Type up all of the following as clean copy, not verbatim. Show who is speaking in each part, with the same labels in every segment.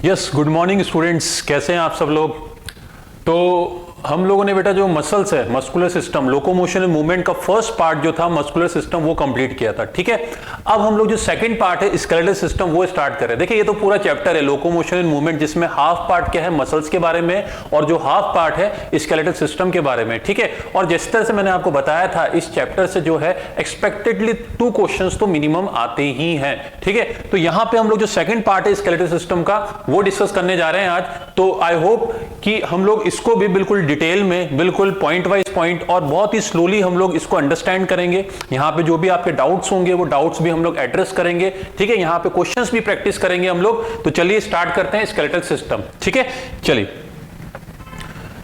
Speaker 1: Yes, good morning students, कैसे हैं आप सब लोग। तो हम लोगों ने बेटा जो मसल्स है, muscular system, locomotion and movement का फर्स्ट पार्ट जो था मस्कुलर सिस्टम वो कंप्लीट किया था। ठीक है, अब हम लोग जो सेकंड पार्ट है स्केलेटल सिस्टम वो स्टार्ट कर रहे हैं। देखिए ये तो पूरा चैप्टर है लोकोमोशन एंड मूवमेंट, जिसमें हाफ पार्ट क्या है मसल्स के बारे में और जो हाफ पार्ट है स्केलेटल सिस्टम के बारे में। ठीक है, और जिस तरह से मैंने आपको बताया था इस चैप्टर से जो है एक्सपेक्टेडली 2 क्वेश्चंस तो मिनिमम आते ही हैं। ठीक है, तो यहां पे हम लोग जो सेकंड पार्ट है स्केलेटल सिस्टम का वो डिस्कस करने जा रहे हैं आज। तो आई होप कि हम लोग इसको भी बिल्कुल डिटेल में, बिल्कुल पॉइंट वाइज पॉइंट और बहुत ही स्लोली हम लोग इसको अंडरस्टैंड करेंगे। यहां पे जो भी आपके डाउट्स होंगे वो डाउट्स भी हम लोग एड्रेस करेंगे। ठीक है, यहां पे क्वेश्चंस भी प्रैक्टिस करेंगे हम लोग। तो चलिए स्टार्ट करते हैं स्केलेटल सिस्टम। ठीक है, चलिए।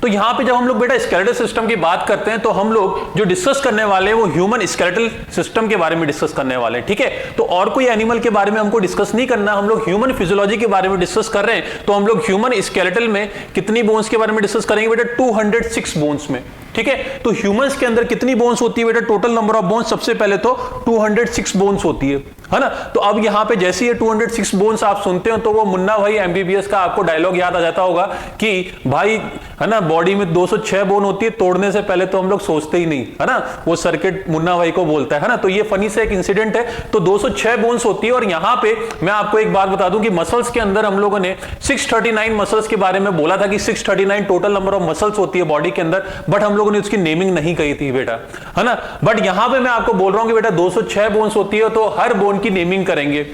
Speaker 1: तो यहां पे जब हम लोग बेटा स्केलेटल सिस्टम की बात करते हैं तो हम लोग जो डिस्कस करने वाले हैं वो ह्यूमन स्केलेटल सिस्टम के बारे में डिस्कस करने वाले हैं। ठीक है, तो और कोई एनिमल के बारे में हमको डिस्कस नहीं करना, हम लोग ह्यूमन फिजियोलॉजी के बारे में डिस्कस कर रहे हैं। तो हम लोग ह्यूमन स्केलेटल में कितनी बोन्स के बारे में डिस्कस करेंगे बेटा? 206 बोन्स में। ठीक है, तो ह्यूमंस के अंदर कितनी बोन्स होती है बेटा? टोटल नंबर ऑफ बोन्स सबसे पहले तो 206 बोन्स होती है ना। तो अब यहां पे जैसे ये 206 बोन्स आप सुनते हो तो वो मुन्ना भाई एमबीबीएस का आपको डायलॉग याद आ जाता होगा कि भाई है ना बॉडी में 206 बोन होती है, तोड़ने से पहले तो हम लोग सोचते ही नहीं, है ना। वो सर्किट मुन्ना भाई को बोलता है ना। तो ये फनी से एक इंसिडेंट है। तो 206 बोन्स होती है और यहां पे मैं आपको एक बात बता दूं कि मसल्स के अंदर हम लोगों ने 639 मसल्स के बारे में बोला था कि 639 टोटल नंबर ऑफ मसल्स होती है बॉडी के अंदर, बट हम लोगों ने उसकी नेमिंग नहीं कही थी बेटा, है ना। बट यहां पे मैं आपको बोल रहा हूं कि बेटा 206 बोन्स होती है तो हर बोन की नेमिंग करेंगे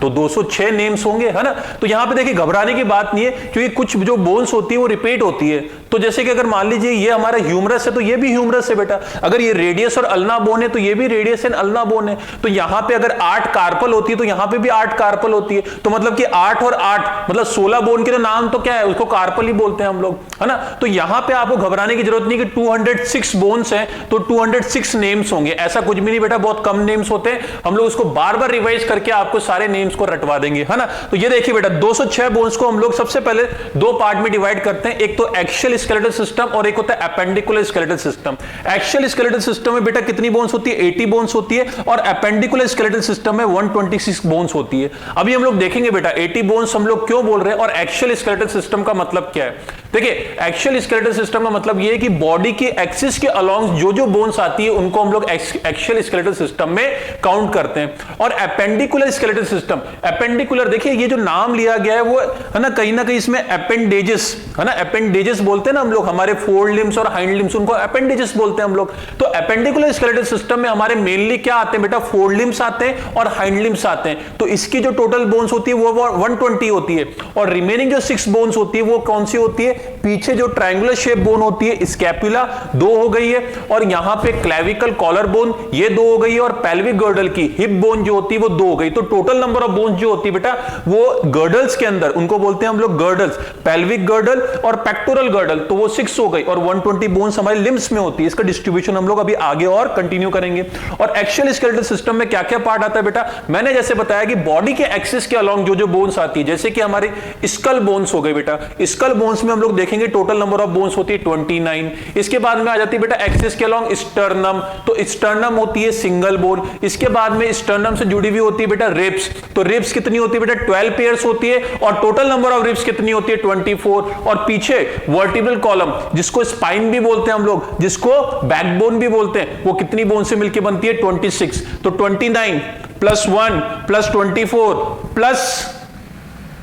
Speaker 1: तो 206 नेम्स होंगे, है ना। तो यहां पे देखिए घबराने की बात नहीं है, क्योंकि कुछ जो बोन्स होती है वो रिपीट होती है। तो जैसे कि अगर मान लीजिए ये हमारा ह्यूमरस है तो ये भी ह्यूमरस है बेटा। अगर ये रेडियस और अल्ना बोन है तो ये भी रेडियस एंड अल्ना बोन है। तो यहां पे अगर 8 कार्पल होती है तो यहां पे भी 8 कार्पल होती है। तो मतलब कि 8 और 8 मतलब 16 बोन के तो नाम तो क्या है, उसको कार्पल ही बोलते हैं हम लोग, है ना। तो यहां पे आपको घबराने की जरूरत नहीं कि 206 बोन्स हैं तो 206 नेम्स होंगे, ऐसा कुछ भी नहीं बेटा। बहुत कम नेम्स होते हैं, हम लोग उसको बार बार रिवाइज करके आपको सारे नेम्स को रटवा देंगे, है ना। तो ये देखिए बेटा 206 बोन्स को हम लोग सबसे पहले 2 पार्ट में डिवाइड करते हैं, एक तो एक्शियल स्केलेटल सिस्टम और एक होता है appendicular skeletal system. Axial skeletal system में बेटा कितनी बोन्स होती है? 80 बोन्स होती है और एपेंडिकुलर स्केलेटल सिस्टम में 126 बोन्स होती है। अभी हम लोग देखेंगे बेटा 80 बोन्स हम लोग क्यों बोल रहे हैं और एक्शियल स्केलेटल सिस्टम का मतलब क्या है। देखिए एक्शियल स्केलेटल सिस्टम का मतलब ये है कि बॉडी के एक्सिस के अलोंग जो जो बोन्स आती है उनको हम लोग एक्शियल स्केलेटल सिस्टम में काउंट करते हैं। और एपेंडिकुलर स्केलेटल सिस्टम, एपेंडिकुलर देखिए ये जो नाम लिया गया है वो है ना कहीं इसमें एपेंडेजेस, है ना, एपेंडेजेस बोलते हैं ना हम लोग, हमारे फोर लिम्स और हाइंड लिम्स उनको एपेंडेजेस बोलते हैं हम लोग। तो एपेंडिकुलर स्केलेटल सिस्टम में हमारे मेनली क्या आते हैं बेटा? फोर लिम्स आते हैं और हाइंड लिम्स आते हैं। तो इसकी जो टोटल बोन्स होती है वो 120 होती है और रिमेनिंग जो 6 बोन्स होती है वो कौन सी होती है? पीछे जो ट्रायंगुलर शेप बोन होती है स्कैपुला 2 हो गई है और यहां पे क्लेविकल कॉलर बोन ये 2 हो गई है और पेल्विक गर्डल की हिप बोन जो होती है वो 2 हो गई। तो टोटल नंबर ऑफ बोन्स जो होती है बेटा वो गर्डल्स के अंदर उनको बोलते हैं हम लोग गर्डल्स, पेल्विक गर्डल और पेक्टोरल गर्डल, तो वो 6 हो गई और 120 बोन्स हमारे लिम्स में होती है। इसका डिस्ट्रीब्यूशन हम लोग अभी आगे और कंटिन्यू करेंगे। और एक्शियल स्केलेटल सिस्टम में क्या क्या पार्ट आता है बेटा? मैंने जैसे बताया कि बॉडी के एक्सिस के अलोंग जो जो बोन्स आती है, जैसे कि हमारे स्कल बोन्स हो गए बेटा, स्कल बोन्स में हम लोग देखेंगे टोटल नंबर ऑफ बोन्स होती है 29। इसके बाद में आ जाती है बेटा एक्सिस के अलोंग स्टर्नम, तो स्टर्नम होती है सिंगल बोन। इसके बाद में स्टर्नम से जुड़ी हुई होती है बेटा रिब्स, तो रिब्स कितनी होती है बेटा? 12 पेयर्स होती है और टोटल नंबर ऑफ रिब्स कितनी होती है? 24। और पीछे वर्टिब्रल कॉलम जिसको स्पाइन भी बोलते हैं हम लोग, जिसको बैकबोन भी बोलते हैं, वो कितनी बोन से मिलकर बनती है? 26। तो 29 प्लस 1 प्लस 24 प्लस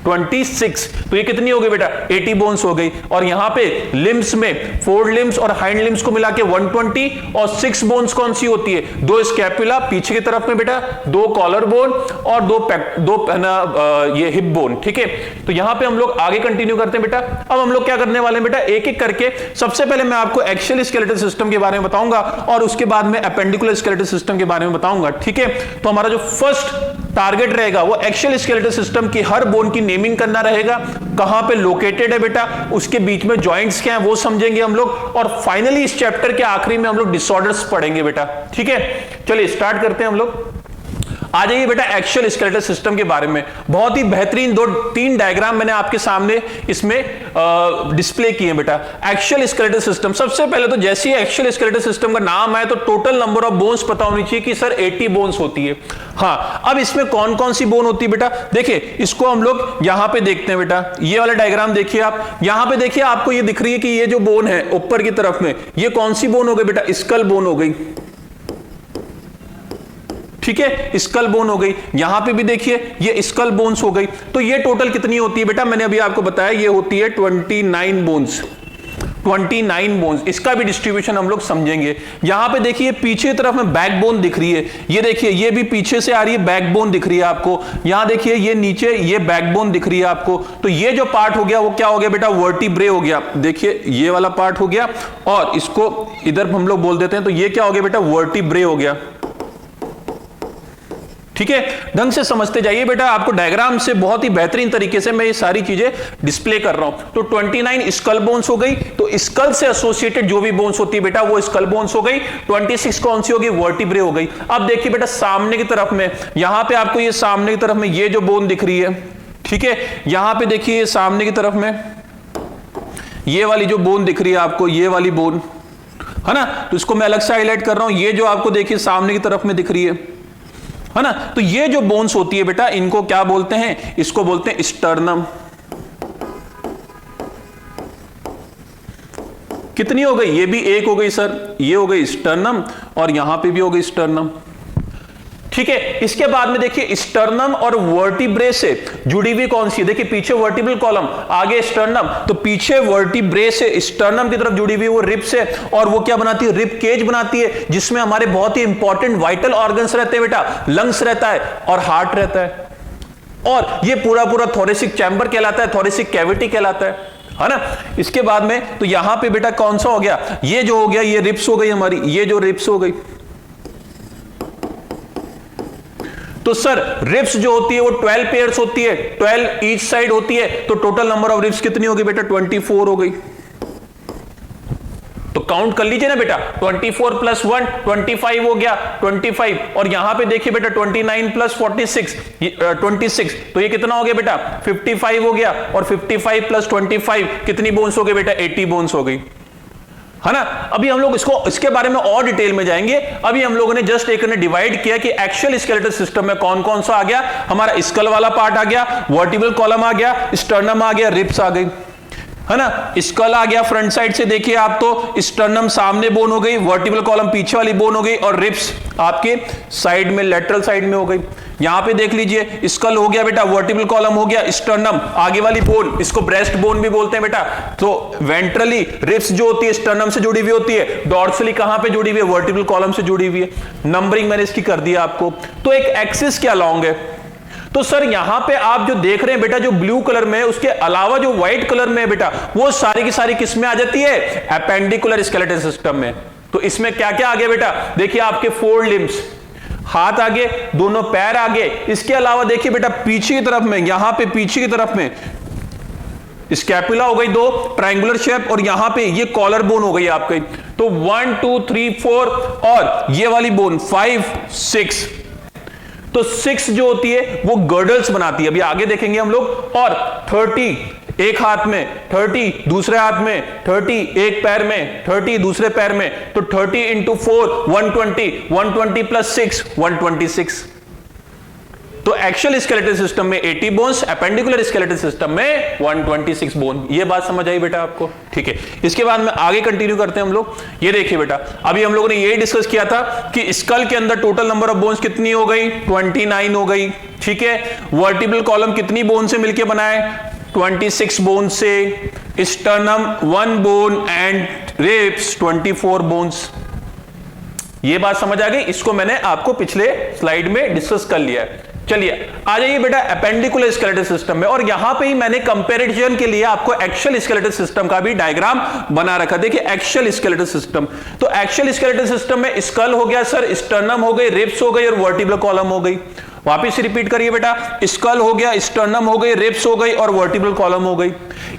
Speaker 1: 26, तो ये कितनी हो गई बेटा? 80 बोन्स हो गई। और यहां पे लिम्स में फोर लिम्स और हाइंड लिम्स को मिला के 120 और 6 बोन्स कौन सी होती है? 2 स्कैपुला पीछे की तरफ में बेटा, 2 कॉलर बोन और 2 ये हिप बोन। ठीक है, तो यहां पे हम लोग आगे कंटिन्यू करते हैं बेटा। अब हम लोग क्या करने वाले हैं बेटा? एक एक करके सबसे पहले मैं आपको एक्शियल स्केलेटल सिस्टम के बारे में बताऊंगा और उसके बाद में एपेंडिकुलर स्केलेटल सिस्टम के बारे में बताऊंगा। ठीक है, तो हमारा जो फर्स्ट टारगेट रहेगा वो एक्शियल स्केलेटल सिस्टम की हर बोन की नेमिंग करना रहेगा, कहां पे लोकेटेड है बेटा, उसके बीच में जॉइंट्स क्या है वो समझेंगे हम लोग और फाइनली इस चैप्टर के आखिरी में हम लोग डिसऑर्डर्स पढ़ेंगे बेटा। ठीक है, चलिए स्टार्ट करते हैं हम लोग। आ जाइए बेटा एक्शियल स्केलेटल सिस्टम के बारे में। बहुत ही बेहतरीन 2-3 डायग्राम मैंने आपके सामने इसमें डिस्प्ले किए बेटा। एक्शियल स्केलेटल सिस्टम, सबसे पहले तो जैसे ही एक्शियल स्केलेटल सिस्टम का नाम आए तो टोटल नंबर ऑफ बोन्स पता होनी चाहिए कि सर 80 बोन्स होती है। हाँ, अब इसमें कौन कौन सी बोन होती है बेटा, देखिए इसको हम लोग यहां पे देखते हैं बेटा। ये वाला डायग्राम देखिए आप, यहां पे देखिए आपको ये दिख रही है कि ये जो बोन है ऊपर की तरफ में, ये कौन सी बोन हो गई बेटा, स्कल बोन हो गई। ठीक है, स्कल बोन हो गई। यहां पे भी देखिए ये स्कल बोन्स हो गई। तो ये टोटल कितनी होती है बेटा, मैंने अभी आपको बताया ये होती है 29 बोन्स। 29 बोन्स, इसका भी डिस्ट्रीब्यूशन हम लोग समझेंगे। यहां पे देखिए पीछे तरफ में बैकबोन दिख रही है, ये देखिए ये भी पीछे से आ रही है, बैकबोन दिख रही है आपको। यहां देखिए ये नीचे ये बैकबोन दिख रही है आपको। तो ये जो पार्ट हो गया वो क्या हो गया बेटा, वर्टिब्रे हो गया। देखिए ये वाला पार्ट हो गया और इसको इधर हम लोग बोल देते हैं, तो ये क्या हो गया बेटा, वर्टिब्रे हो गया। ठीक है, ढंग से समझते जाइए बेटा, आपको डायग्राम से बहुत ही बेहतरीन तरीके से मैं ये सारी चीजें डिस्प्ले कर रहा हूं। तो 29 स्कल बोन्स हो गई, तो स्कल से एसोसिएटेड जो भी बोन्स होती है बेटा वो स्कल बोन्स हो गई। 26 कौन सी होगी, वर्टिब्रे हो गई। अब देखिए बेटा सामने की तरफ में, यहां पे आपको ये सामने की तरफ में ये जो बोन दिख रही है, ठीक है, यहां पे देखिए सामने की तरफ में ये वाली जो बोन दिख रही है आपको, ये वाली बोन है ना, तो इसको मैं अलग से हाईलाइट कर रहा हूं। ये जो आपको देखिए सामने की तरफ में दिख रही है ना, तो ये जो बोन्स होती है बेटा इनको क्या बोलते हैं, इसको बोलते हैं स्टर्नम। कितनी हो गई, ये भी एक हो गई सर, ये हो गई स्टर्नम और यहां पे भी हो गई स्टर्नम। ठीक है, इसके बाद में देखिए स्टर्नम और वर्टिब्रे से जुड़ी हुई कौन सी है, देखिए पीछे वर्टिब्रल कॉलम, आगे स्टर्नम, तो पीछे वर्टिब्रे से स्टर्नम की तरफ जुड़ी हुई वो रिब्स है, और वो क्या बनाती है, रिब केज बनाती है, जिसमें हमारे बहुत ही इंपॉर्टेंट वाइटल ऑर्गन्स रहते हैं बेटा, लंग्स रहता है और हार्ट रहता है, और ये पूरा पूरा थोरेसिक चैम्बर कहलाता है, थोरेसिक कैविटी कहलाता है ना। इसके बाद में तो यहां पे बेटा कौन सा हो गया, ये जो हो गया ये रिब्स हो गई हमारी, ये जो रिब्स हो गई। तो सर रिब्स जो होती है वो 12 पेयर्स होती है, 12 ईच साइड होती है, तो टोटल नंबर ऑफ रिब्स कितनी होगी बेटा, 24 हो गई। तो काउंट कर लीजिए ना बेटा, 24 प्लस 1 25 हो गया, 25, और यहां पे देखिए बेटा 29 प्लस 46 26, तो ये कितना हो गया बेटा, 55 हो गया, और 55 प्लस 25 कितनी बोन्स हो गई बेटा, 80 बोन्स हो गई, है ना। अभी हम लोग इसके बारे में और डिटेल में जाएंगे। अभी हम लोगों ने जस्ट एक ने डिवाइड किया कि एक्शियल स्केलेटल सिस्टम में कौन कौन सा आ गया, हमारा स्कल वाला पार्ट आ गया, वर्टिब्रल कॉलम आ गया, स्टर्नम आ गया, रिब्स आ गई, है ना। स्कल आ गया फ्रंट साइड से, देखिए आप तो स्टर्नम सामने बोन हो गई, वर्टिब्रल कॉलम पीछे वाली बोन हो गई, और रिब्स आपके साइड में लेटरल साइड में हो गई। यहां पे देख लीजिए स्कल हो गया बेटा, वर्टिब्रल कॉलम हो गया, स्टर्नम आगे वाली बोन, इसको ब्रेस्ट बोन भी बोलते हैं बेटा। तो वेंट्रली रिब्स जो होती है स्टर्नम से जुड़ी हुई होती है, डॉर्सली कहां पे जुड़ी हुई है, वर्टिब्रल कॉलम से जुड़ी हुई है। नंबरिंग मैंने इसकी कर दिया आपको। तो एक एक्सिस क्या लॉन्ग है, तो सर यहां पे आप जो देख रहे हैं बेटा, जो ब्लू कलर में है उसके अलावा जो व्हाइट कलर में है बेटा, वो सारी की सारी किस में आ जाती है, एपेंडिकुलर स्केलेटल सिस्टम में। तो इसमें क्या क्या आ गया बेटा, देखिए आपके 4 लिम्स, हाथ आगे, दोनों पैर आगे, इसके अलावा देखिए बेटा पीछे की तरफ में, यहां पे पीछे की तरफ में स्कैपुला हो गई 2 ट्रायंगुलर शेप, और यहां पे ये कॉलर बोन हो गई आपकी। तो 1 2 3 4, और ये वाली बोन 5 6, तो 6 जो होती है वो गर्डल्स बनाती है, अभी आगे देखेंगे हम लोग। और 30 एक हाथ में, 30 दूसरे हाथ में, 30 एक पैर में, 30 दूसरे पैर में, तो 30 इंटू 4 120, 120 प्लस 6 126। तो एक्शियल स्केलेटल सिस्टम में 80 बोन्स, एपेंडिकुलर स्केलेटल सिस्टम में 126 बोन। ये बात समझ आई बेटा आपको, ठीक है। इसके बाद में आगे कंटिन्यू करते हैं हम लोग। ये देखिए बेटा, अभी हम लोगों ने ये डिस्कस किया था कि स्कल के अंदर टोटल नंबर ऑफ बोन्स कितनी हो गई, 29 हो गई, ठीक है। वर्टिब्रल कॉलम कितनी बोन से मिलकर बना है, 26 बोन से। Sternum 1 bone and ribs 24 bones. ये बात समझ आ गई, इसको मैंने आपको पिछले स्लाइड में डिस्कस कर लिया है। चलिए आ जाइए बेटा एपेंडिकुलर स्केलेटल सिस्टम में, और यहां पे ही मैंने कंपैरिजन के लिए आपको एक्शियल स्केलेटल सिस्टम का भी डायग्राम बना रखा। देखिए एक्शियल स्केलेटल सिस्टम, तो एक्शियल स्केलेटल सिस्टम में स्कल हो गया सर, स्टर्नम हो गई, रिब्स हो गई, और वर्टिब्रल कॉलम हो गई।
Speaker 2: वापिस रिपीट करिए बेटा, स्कल हो गया, स्टर्नम हो गई, रिब्स हो गई और वर्टिब्रल कॉलम हो गई।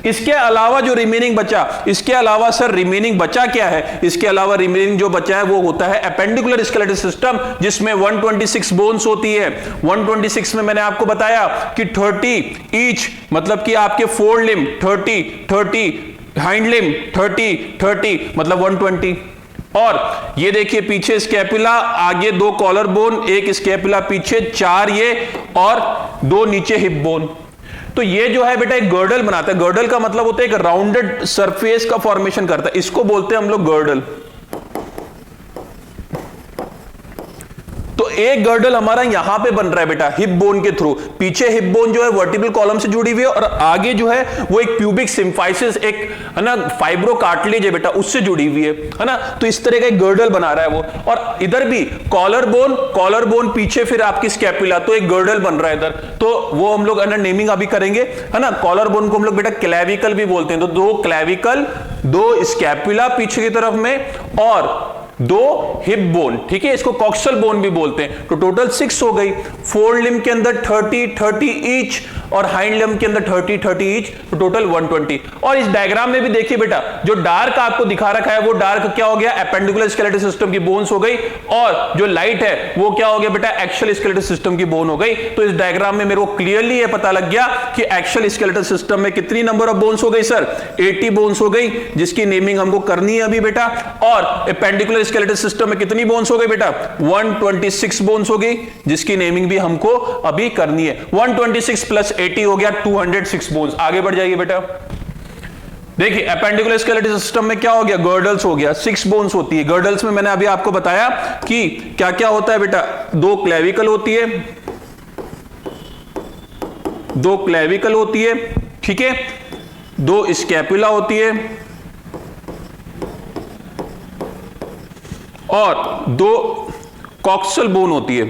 Speaker 2: इसके अलावा जो रिमेनिंग बचा, इसके अलावा सर रिमेनिंग बचा क्या है? इसके अलावा रिमेनिंग जो बचा है वो होता है एपेंडिकुलर स्केलेटल सिस्टम, जिसमें 126 बोन्स होती है। 126 में मैंने आपको बताया कि 30 ईच, मतलब कि आपके फोर लिम 30, हाइंड लिम 30 मतलब 120। और ये देखिए पीछे स्कैपुला, आगे 2 कॉलर बोन, एक स्कैपुला पीछे, 4 ये और 2 नीचे हिप बोन। तो ये जो है बेटा एक गर्डल बनाता है। गर्डल का मतलब होता है एक राउंडेड सरफेस का फॉर्मेशन करता है, इसको बोलते हैं हम लोग गर्डल। तो एक गर्डल हमारा यहां पे बन रहा है बेटा हिप बोन के थ्रू। पीछे हिप बोन जो है वर्टिब्रल कॉलम से जुड़ी हुई है और आगे जो है वो एक प्यूबिक सिम्फाइसिस, एक है ना फाइब्रो कार्टिलेज है बेटा, उससे जुड़ी हुई है ना। तो इस तरह का एक गर्डल बना रहा है वो। और इधर भी कॉलर बोन पीछे फिर आपकी स्कैपुला, तो एक गर्डल बन रहा है इधर। तो वो हम लोग नेमिंग अभी करेंगे, है ना। कॉलर बोन को हम लोग बेटा क्लेविकल भी बोलते हैं। तो 2 क्लेविकल, 2 स्कैपुला पीछे की तरफ में और 2 हिप बोन, ठीक है, इसको कॉक्सल बोन भी बोलते हैं। तो टोटल 6 हो गई। फोर लिम के अंदर 30 ईच और हाइंड लिम के अंदर 30 ईच, तो टोटल 120। और इस डायग्राम में भी देखिए बेटा, जो डार्क आपको दिखा रखा है वो डार्क क्या हो गया? एपेंडिकुलर स्केलेटल सिस्टम की बोन्स हो गई। और जो लाइट है वो क्या हो गया बेटा? एक्सियल स्केलेटल सिस्टम की बोन हो गई। तो इस डायग्राम में मेरे को क्लियरली ये पता लग गया कि एक्सियल स्केलेटल सिस्टम में कितनी नंबर ऑफ बोन्स हो गई सर? 80 बोन्स हो गई, जिसकी नेमिंग हमको करनी है अभी बेटा। और एपेंडिकुलर स्केलेटल सिस्टम में कितनी बोन्स हो गई बेटा? 126 बोन्स हो गई, जिसकी नेमिंग भी हमको अभी करनी है। 126 प्लस 80 हो गया 206 बोन्स। आगे बढ़ जाइए बेटा। देखिए एपेंडिकुलर स्केलेटल सिस्टम में क्या हो गया? गर्डल्स हो गया, 6 बोन्स होती है। गर्डल्स में मैंने अभी आपको बताया कि क्या क्या होता है बेटा। 2 क्लेविकल होती है, 2 क्लेविकल होती है, ठीक है, 2 स्कैपुला होती है और 2 कॉक्सल बोन होती है।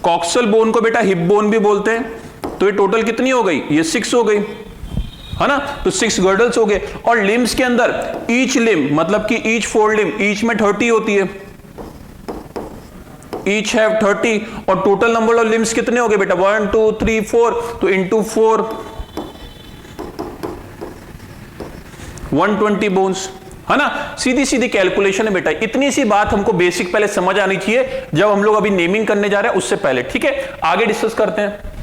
Speaker 2: कॉक्सल बोन को बेटा हिप बोन भी बोलते हैं। तो ये टोटल कितनी हो गई? ये 6 हो गई, है ना। तो 6 गर्डल्स हो गए। और लिम्स के अंदर ईच लिम, मतलब कि ईच फोर लिम, ईच में 30 होती है, ईच हैव 30। और टोटल नंबर ऑफ लिम्स कितने हो गए बेटा? 1 2 3 4, तो इंटू 4 120 बोन्स, है ना। सीधी सीधी कैलकुलेशन है बेटा। इतनी सी बात हमको बेसिक पहले समझ आनी चाहिए जब हम लोग अभी नेमिंग करने जा रहे हैं, उससे पहले, ठीक है। आगे डिस्कस करते हैं।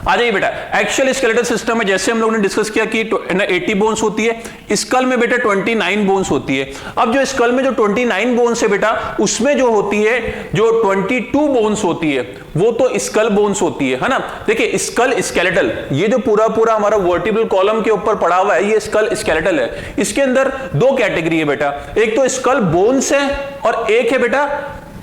Speaker 2: आ जाइए बेटा। एक्सियल स्केलेटल सिस्टम में जैसे हम लोगों ने डिस्कस किया कि 80 बोन्स होती है। स्कल में बेटा 29 बोन्स होती है। अब जो स्कल में जो 29 बोन्स है बेटा, उसमें जो होती है, जो 22 बोन्स होती है, वो तो स्कल बोन्स होती है ना। देखिए स्कल स्केलेटल, ये जो पूरा पूरा हमारा वर्टिब्रल कॉलम के ऊपर पड़ा हुआ है, ये स्कल स्केलेटल है। इसके अंदर 2 कैटेगरी है बेटा। एक तो स्कल बोन्स है और एक है बेटा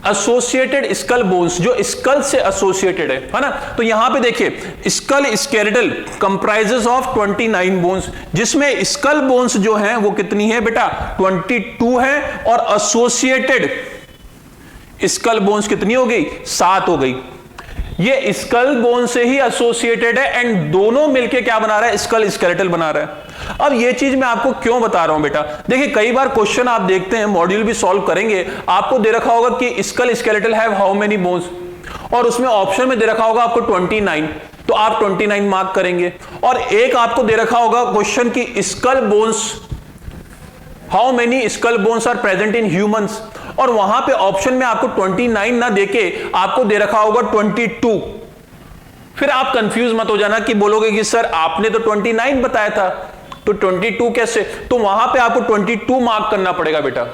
Speaker 2: एसोसिएटेड स्कल बोन्स, जो स्कल से एसोसिएटेड है ना। तो यहां पे देखिए skull skeletal comprises of 29 bones, जिसमें स्कल बोन्स जो हैं वो कितनी है बेटा? 22 है। और एसोसिएटेड स्कल बोन्स कितनी हो गई? 7 हो गई। ये स्कल बोन से ही एसोसिएटेड है एंड दोनों मिलके क्या बना रहा है? स्कल स्केलेटल बना रहा है। अब ये चीज मैं आपको क्यों बता रहा हूं बेटा? देखिए कई बार क्वेश्चन आप देखते हैं, मॉड्यूल भी सॉल्व करेंगे, आपको दे रखा होगा कि skull skeletal have how many bones, और उसमें ऑप्शन में दे रखा होगा आपको 29, तो आप 29 मार्क करेंगे। और एक आपको दे रखा होगा क्वेश्चन की skull bones, how many skull bones are present in humans, और वहां पे ऑप्शन में आपको 29 ना देके आपको दे रखा होगा 22। फिर आप कंफ्यूज मत हो जाना कि बोलोगे कि सर आपने तो 29 बताया था, तो 22 कैसे? तो वहां पे आपको 22 मार्क करना पड़ेगा बेटा।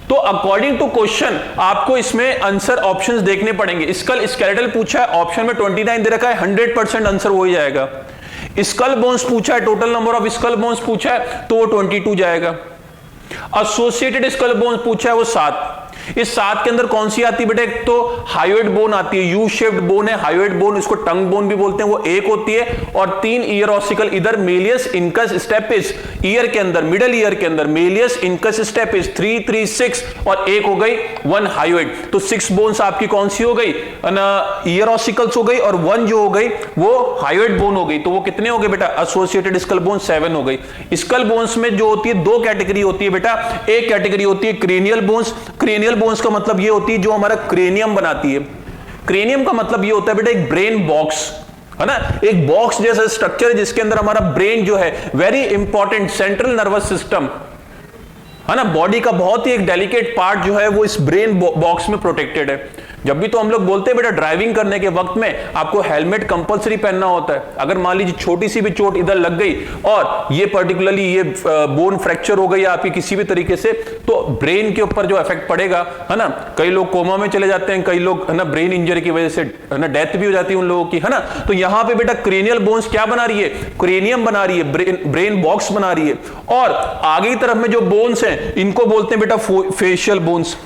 Speaker 2: तो अकॉर्डिंग टू क्वेश्चन आपको इसमें आंसर ऑप्शंस देखने पड़ेंगे। स्कल स्केलेटल पूछा है, ऑप्शन में 29 दे रखा है, 100% आंसर हो ही जाएगा। स्कल बोन्स पूछा है, total number of skull bones पूछा है, तो वो 22 जाएगा। एसोसिएटेड स्कल बोन्स पूछा है, वो 7। इस 7 के अंदर कौन सी आती है बेटा? एक तो हायोइड बोन आती है, यू शेप्ड बोन है हायोइड बोन, इसको टंग बोन भी बोलते हैं, वो एक होती है। और 3 ईयर ऑसिकल, इधर मेलियस इनकस स्टेपिस, ईयर के अंदर, मिडल ईयर के अंदर मेलियस इनकस स्टेपिस, 3 3 6, और एक हो गई 1 हायोइड। तो 6 बोन्स आपकी कौन सी हो गई? ईयर ऑसिकल्स हो गई, और 1 जो हो गई वो हायोइड बोन हो गई। तो वो कितने हो गए बेटा? एसोसिएटेड स्कल बोन 7 हो गई। स्कल बोन्स में जो होती है 2 कैटेगरी होती है बेटा। एक कैटेगरी होती है क्रेनियल बोन्स। क्रेनियल बोन्स का मतलब ये होती है जो हमारा क्रेनियम बनाती है। क्रेनियम का मतलब ये होता है बेटा एक ब्रेन बॉक्स, है ना, एक बॉक्स जैसा स्ट्रक्चर है जिसके अंदर हमारा ब्रेन जो है, very important central nervous system, है ना, बॉडी का बहुत ही एक डेलिकेट पार्ट जो है वो इस ब्रेन बॉक्स में प्रोटेक्टेड है। जब भी तो हम लोग बोलते हैं बेटा ड्राइविंग करने के वक्त में आपको हेलमेट कंपलसरी पहनना होता है। अगर मान लीजिए छोटी सी भी चोट इधर लग गई और ये पर्टिकुलरली ये बोन फ्रैक्चर हो गई आपकी किसी भी तरीके से, तो ब्रेन के ऊपर जो इफेक्ट पड़ेगा, है ना, कई लोग कोमा में चले जाते हैं, कई लोग, है ना, ब्रेन इंजरी की वजह से, है ना, डेथ भी हो जाती है उन लोगों की, है ना। तो यहां पे बेटा क्रेनियल बोन्स क्या बना रही है, क्रेनियम बना रही है, ब्रेन बॉक्स बना रही है। और आगे की तरफ में जो बोन्स हैं इनको बोलते हैं बेटा फेशियल बोन्स।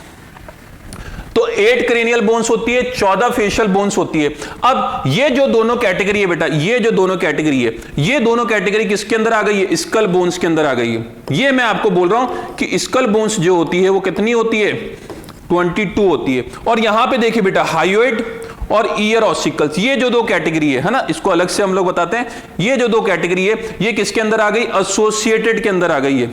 Speaker 2: तो 8 क्रेनियल बोन्स होती है, 14 फेशियल बोन्स होती है। अब ये जो दोनों कैटेगरी है बेटा, ये जो दोनों कैटेगरी है, ये दोनों कैटेगरी किसके अंदर आ गई है, स्कल बोन्स के अंदर आ गई है। ये मैं आपको बोल रहा हूं कि स्कल बोन्स जो होती है वो कितनी होती है, 22 होती है। और यहां पे देखिए बेटा हायोइड और ईयर ऑसिकल्स, ये जो दो कैटेगरी है ना, इसको अलग से हम लोग बताते हैं। ये जो दो कैटेगरी है ये किसके अंदर आ गई, एसोसिएटेड के अंदर आ गई है,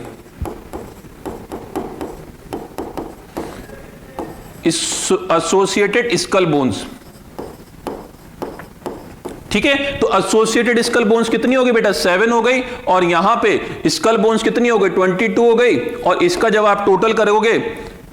Speaker 2: एसोसिएटेड स्कल बोन्स। ठीक है, तो एसोसिएटेड स्कल बोन्स कितनी हो गई बेटा, 7 हो गई। और यहां पे स्कल बोन्स कितनी हो गई, 22 हो गई। और इसका जब आप टोटल करोगे,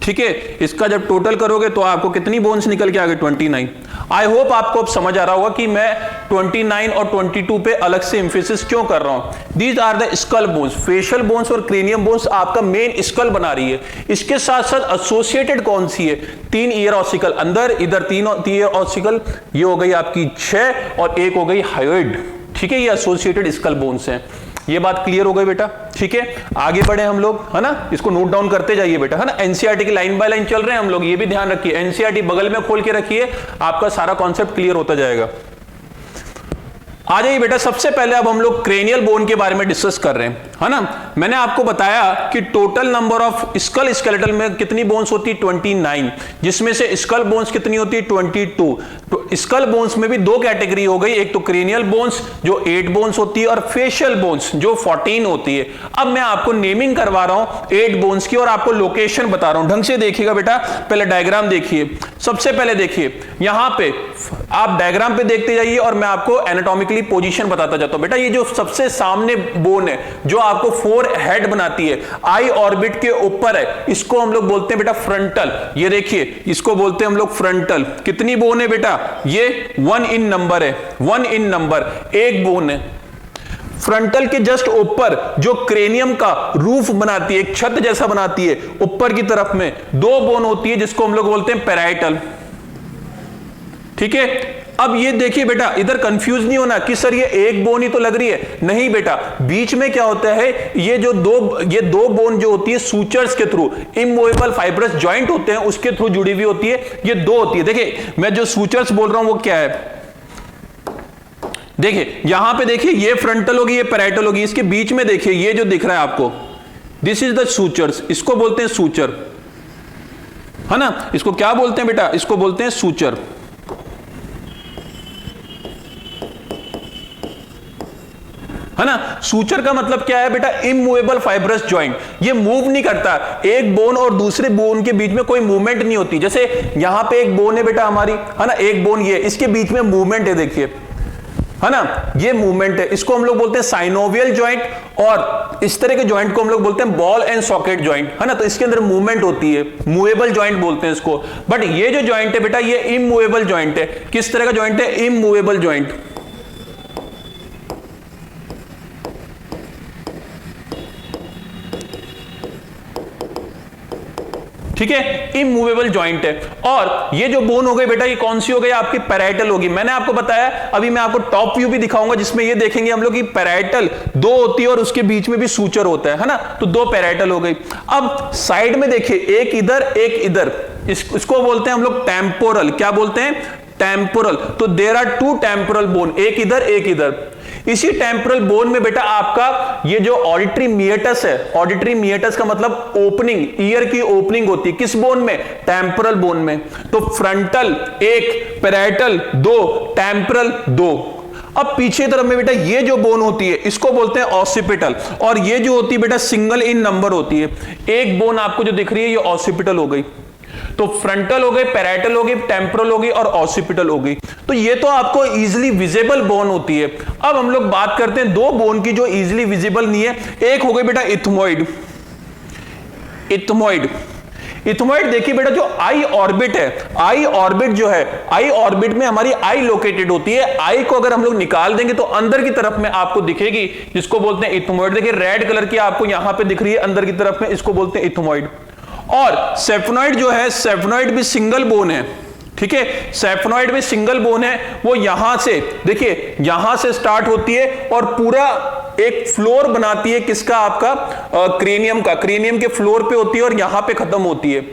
Speaker 2: ठीक है, इसका जब टोटल करोगे तो आपको कितनी बोन्स निकल के आ गई, 29। आई होप आपको अब समझ आ रहा होगा कि मैं 29 और 22 पे अलग से एम्फेसिस क्यों कर रहा हूं। These are the skull bones, facial bones और क्रेनियम बोन्स आपका मेन स्कल बना रही है। इसके साथ साथ एसोसिएटेड कौन सी है, 3 ईयर ऑसिकल अंदर, इधर 3 ईयर ऑसिकल, ये हो गई आपकी 6 और एक हो गई हायोइड। ठीक है, ये एसोसिएटेड स्कल बोन्स हैं। ये बात क्लियर हो गई बेटा। ठीक है, आगे बढ़े हम लोग, है ना, इसको नोट डाउन करते जाइए बेटा, है ना। एनसीईआरटी की लाइन बाय लाइन चल रहे हैं हम लोग, ये भी ध्यान रखिए, एनसीईआरटी बगल में खोल के रखिए, आपका सारा कॉन्सेप्ट क्लियर होता जाएगा। आ जाइए बेटा, सबसे पहले अब हम लोग क्रेनियल बोन के बारे में डिस्कस कर रहे हैं, है ना। मैंने आपको बताया कि total number of skull skeletal में कितनी बोन्स होती है, 29, जिसमें से स्कल बोन्स कितनी होती है, 22। तो स्कल बोन्स में भी दो कैटेगरी हो गई, एक तो क्रेनियल बोन्स जो 8 बोन्स होती है और फेशियल बोन्स जो 14 होती है। अब मैं आपको नेमिंग करवा रहा हूं 8 बोन्स की और आपको लोकेशन बता रहा हूं, ढंग से देखिएगा बेटा। पहले डायग्राम देखिए, सबसे पहले देखिए यहां पे, आप डायग्राम पे देखते जाइए और मैं आपको एनाटॉमिकली पोजीशन बताता जाता हूं। बेटा ये जो सबसे सामने बोन है जो आपको 4 हेड बनाती है, आई ऑर्बिट के ऊपर है, इसको हम लोग बोलते हैं बेटा फ्रंटल। ये देखिए, इसको बोलते हैं हम लोग फ्रंटल। कितनी बोन है बेटा, ये 1 इन नंबर है, 1 इन नंबर, एक बोन है। फ्रंटल के जस्ट ऊपर जो क्रेनियम का रूफ बनाती है, एक छत जैसा बनाती है, ऊपर की तरफ में 2 बोन होती है जिसको हम लोग बोलते हैं पैराइटल। ठीक है, अब ये देखिए बेटा, इधर कंफ्यूज नहीं होना कि सर ये एक बोन ही तो लग रही है, नहीं बेटा, बीच में क्या होता है, ये दो बोन जो होती है सूचर्स के थ्रू, इमूवेबल फाइब्रस जॉइंट होते हैं उसके थ्रू जुड़ी हुई होती है, ये 2 होती है। देखिए मैं जो सूचर्स बोल रहा हूं वो क्या है, देखिए यहां पे देखिए, ये फ्रंटल होगी, ये पैराइटल होगी, इसके बीच में देखिए ये जो दिख रहा है आपको, दिस इज द सूचर्स, इसको बोलते हैं सूचर, है ना। इसको क्या बोलते हैं बेटा, इसको बोलते हैं सूचर, है ना। सूचर का मतलब क्या है बेटा, इमूवेबल फाइब्रस जॉइंट, ये मूव नहीं करता, एक बोन और दूसरे बोन के बीच में कोई मूवमेंट नहीं होती। जैसे यहां पे एक बोन है बेटा हमारी, है ना, एक बोन ये, इसके बीच में मूवमेंट है, देखिए, है ना, ये मूवमेंट है, इसको हम लोग बोलते हैं साइनोवियल जॉइंट। और इस तरह के जॉइंट को हम लोग बोलते हैं बॉल एंड सॉकेट जॉइंट, है ना। तो इसके अंदर मूवमेंट होती है, मूवेबल जॉइंट बोलते हैं इसको। बट ये जो जॉइंट है बेटा, ये इमूवेबल जॉइंट है। किस तरह का जॉइंट है, इमूवेबल जॉइंट। ठीक है, इमूवेबल जॉइंट है। और ये जो बोन हो गई बेटा, ये कौन सी हो गई, आपकी पैराइटल होगी। मैंने आपको बताया, अभी मैं आपको टॉप व्यू भी दिखाऊंगा जिसमें ये देखेंगे हम लोग कि पैराइटल 2 होती है और उसके बीच में भी सूचर होता है ना। तो 2 पैराइटल हो गई। अब साइड में देखिए, एक इधर एक इधर, इसको बोलते हैं हम लोग टेम्पोरल। क्या बोलते हैं, टेम्पोरल। तो देयर आर 2 टेम्पोरल बोन, एक इधर एक इधर। इसी टेम्पोरल बोन में बेटा आपका ये जो ऑडिटरी मिएटस है, ऑडिटरी मिएटस का मतलब ओपनिंग, ईयर की ओपनिंग होती है, किस बोन में, टेम्पोरल बोन में। तो फ्रंटल 1, पैराइटल 2, टेम्पोरल 2। अब पीछे तरफ में बेटा ये जो बोन होती है इसको बोलते हैं ऑसिपिटल, और ये जो होती है बेटा सिंगल इन नंबर होती है। एक बोन आपको जो दिख रही है ये ऑसिपिटल हो गई। तो फ्रंटल हो गई, पैराइटल हो गई, टेम्पोरल हो गई और ऑसिपिटल हो गई। तो ये तो आपको इजीली विजिबल बोन होती है। अब हम लोग बात करते हैं दो बोन की जो इजीली विजिबल नहीं है। एक हो गई बेटा इथमोइड। इथमोइड, इथमोइड देखिए बेटा, जो आई ऑर्बिट है, आई ऑर्बिट जो है, आई ऑर्बिट में हमारी आई लोकेटेड होती है। आई को अगर हम लोग निकाल देंगे तो अंदर की तरफ में आपको दिखेगी, जिसको बोलते हैं इथमोइड। देखिए रेड कलर की आपको यहां पे दिख रही है अंदर की तरफ में, इसको बोलते हैं इथमोइड। और सेफनॉइड जो है, सेफनॉइड भी सिंगल बोन है, ठीक है, सेफनॉइड में सिंगल बोन है। वो यहां से देखिए, यहां से स्टार्ट होती है और पूरा एक फ्लोर बनाती है किसका, आपका क्रेनियम का, क्रेनियम के फ्लोर पे होती है और यहां पे खत्म होती है।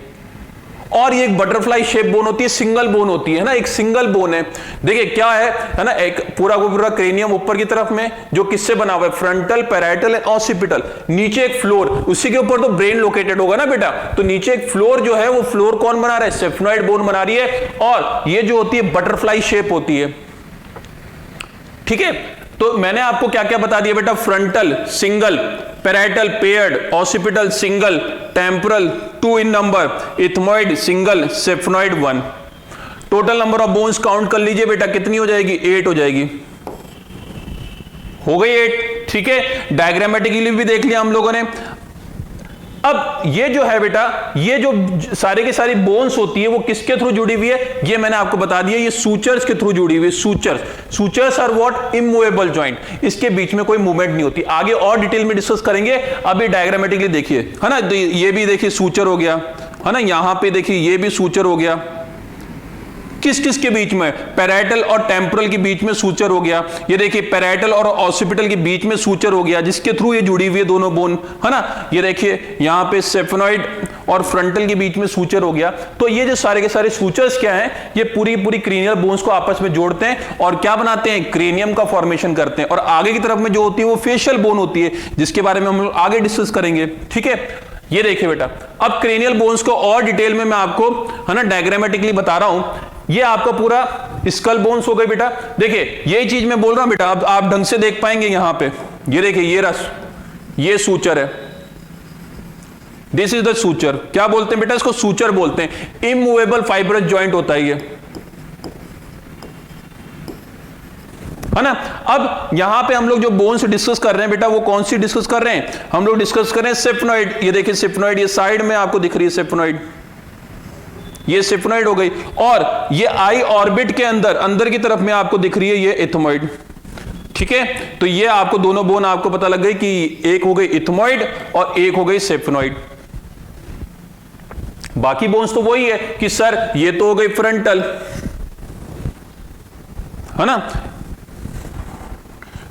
Speaker 2: और ये एक बटरफ्लाई शेप बोन होती है, सिंगल बोन होती है ना, एक सिंगल बोन है। देखिए क्या है ना, एक पूरा को पूरा क्रेनियम ऊपर की तरफ में जो किससे बना हुआ है, फ्रंटल, पैराइटल एंड ऑसिपिटल। नीचे एक फ्लोर, उसी के ऊपर तो ब्रेन लोकेटेड होगा ना बेटा, तो नीचे एक फ्लोर जो है, वो फ्लोर कौन बना रहा है, सेफनॉइड बोन बना रही है। और ये जो होती है बटरफ्लाई शेप होती है, ठीक है। तो मैंने आपको क्या क्या बता दिया बेटा, frontal single, parietal paired, occipital single, temporal 2 in number, ethmoid single, sphenoid 1। Total number of bones count कर लीजिए बेटा, कितनी हो जाएगी, 8 हो जाएगी, हो गई 8, ठीक है। डायग्रामेटिकली भी देख लिया हम लोगों ने। अब ये जो है बेटा, ये जो सारे के सारी बोन्स होती है वो किसके थ्रू जुड़ी हुई है, ये मैंने आपको बता दिया, ये सूचर्स के थ्रू जुड़ी हुई है। Sutures, sutures are what, immovable joint, इसके बीच में कोई मूवमेंट नहीं होती। आगे और डिटेल में डिस्कस करेंगे, अभी डायग्रामेटिकली देखिए, है ना। तो ये भी देखिए सूचर हो गया, है ना, यहां पे देखिए ये भी सूचर हो गया। किस किस के बीच में, पैराइटल और टेम्पोरल के बीच में सूचर हो गया। ये देखिए पैराइटल और ऑसिपिटल के बीच में सूचर हो गया, जिसके थ्रू ये जुड़ी हुई है दोनों बोन, है ना। ये देखिए यहां पे सेफनॉइड और फ्रंटल के बीच में सूचर हो गया। तो ये जो सारे के सारे सूचर्स क्या हैं, ये पूरी पूरी क्रेनियल बोन्स को आपस में जोड़ते हैं और क्या बनाते हैं, क्रेनियम का फॉर्मेशन करते हैं। और आगे की तरफ में जो होती है वो फेशियल बोन होती है, जिसके बारे में हम लोग आगे डिस्कस करेंगे, ठीक है। ये देखिए बेटा, अब क्रेनियल बोन्स को और डिटेल में मैं आपको, है ना, डायग्रामेटिकली बता रहा हूं। ये आपका पूरा स्कल बोन्स हो गए बेटा। देखिए यही चीज मैं बोल रहा हूं बेटा, अब आप ढंग से देख पाएंगे यहां पे। ये देखिए ये रस, ये सूचर है, दिस इज द सूचर। क्या बोलते हैं बेटा, इसको सूचर बोलते हैं। इमूवेबल फाइब्रस जॉइंट होता है ये, है ना। अब यहां पे हम लोग जो बोन्स डिस्कस कर रहे हैं बेटा, वो कौन सी डिस्कस कर रहे हैं, हम लोग डिस्कस कर रहे हैं सेफनॉइड। ये देखिए सेफनॉइड, ये साइड में आपको दिख रही है सेफनॉइड, ये सेफनॉइड हो गई। और ये आई ऑर्बिट के अंदर, अंदर की तरफ में आपको दिख रही है ये इथमोइड, ठीक है। तो ये आपको दोनों बोन आपको पता लग गई कि एक हो गई इथमोइड और एक हो गई सेफनॉइड। बाकी बोन्स तो वही है कि सर ये तो हो गई फ्रंटल, है ना,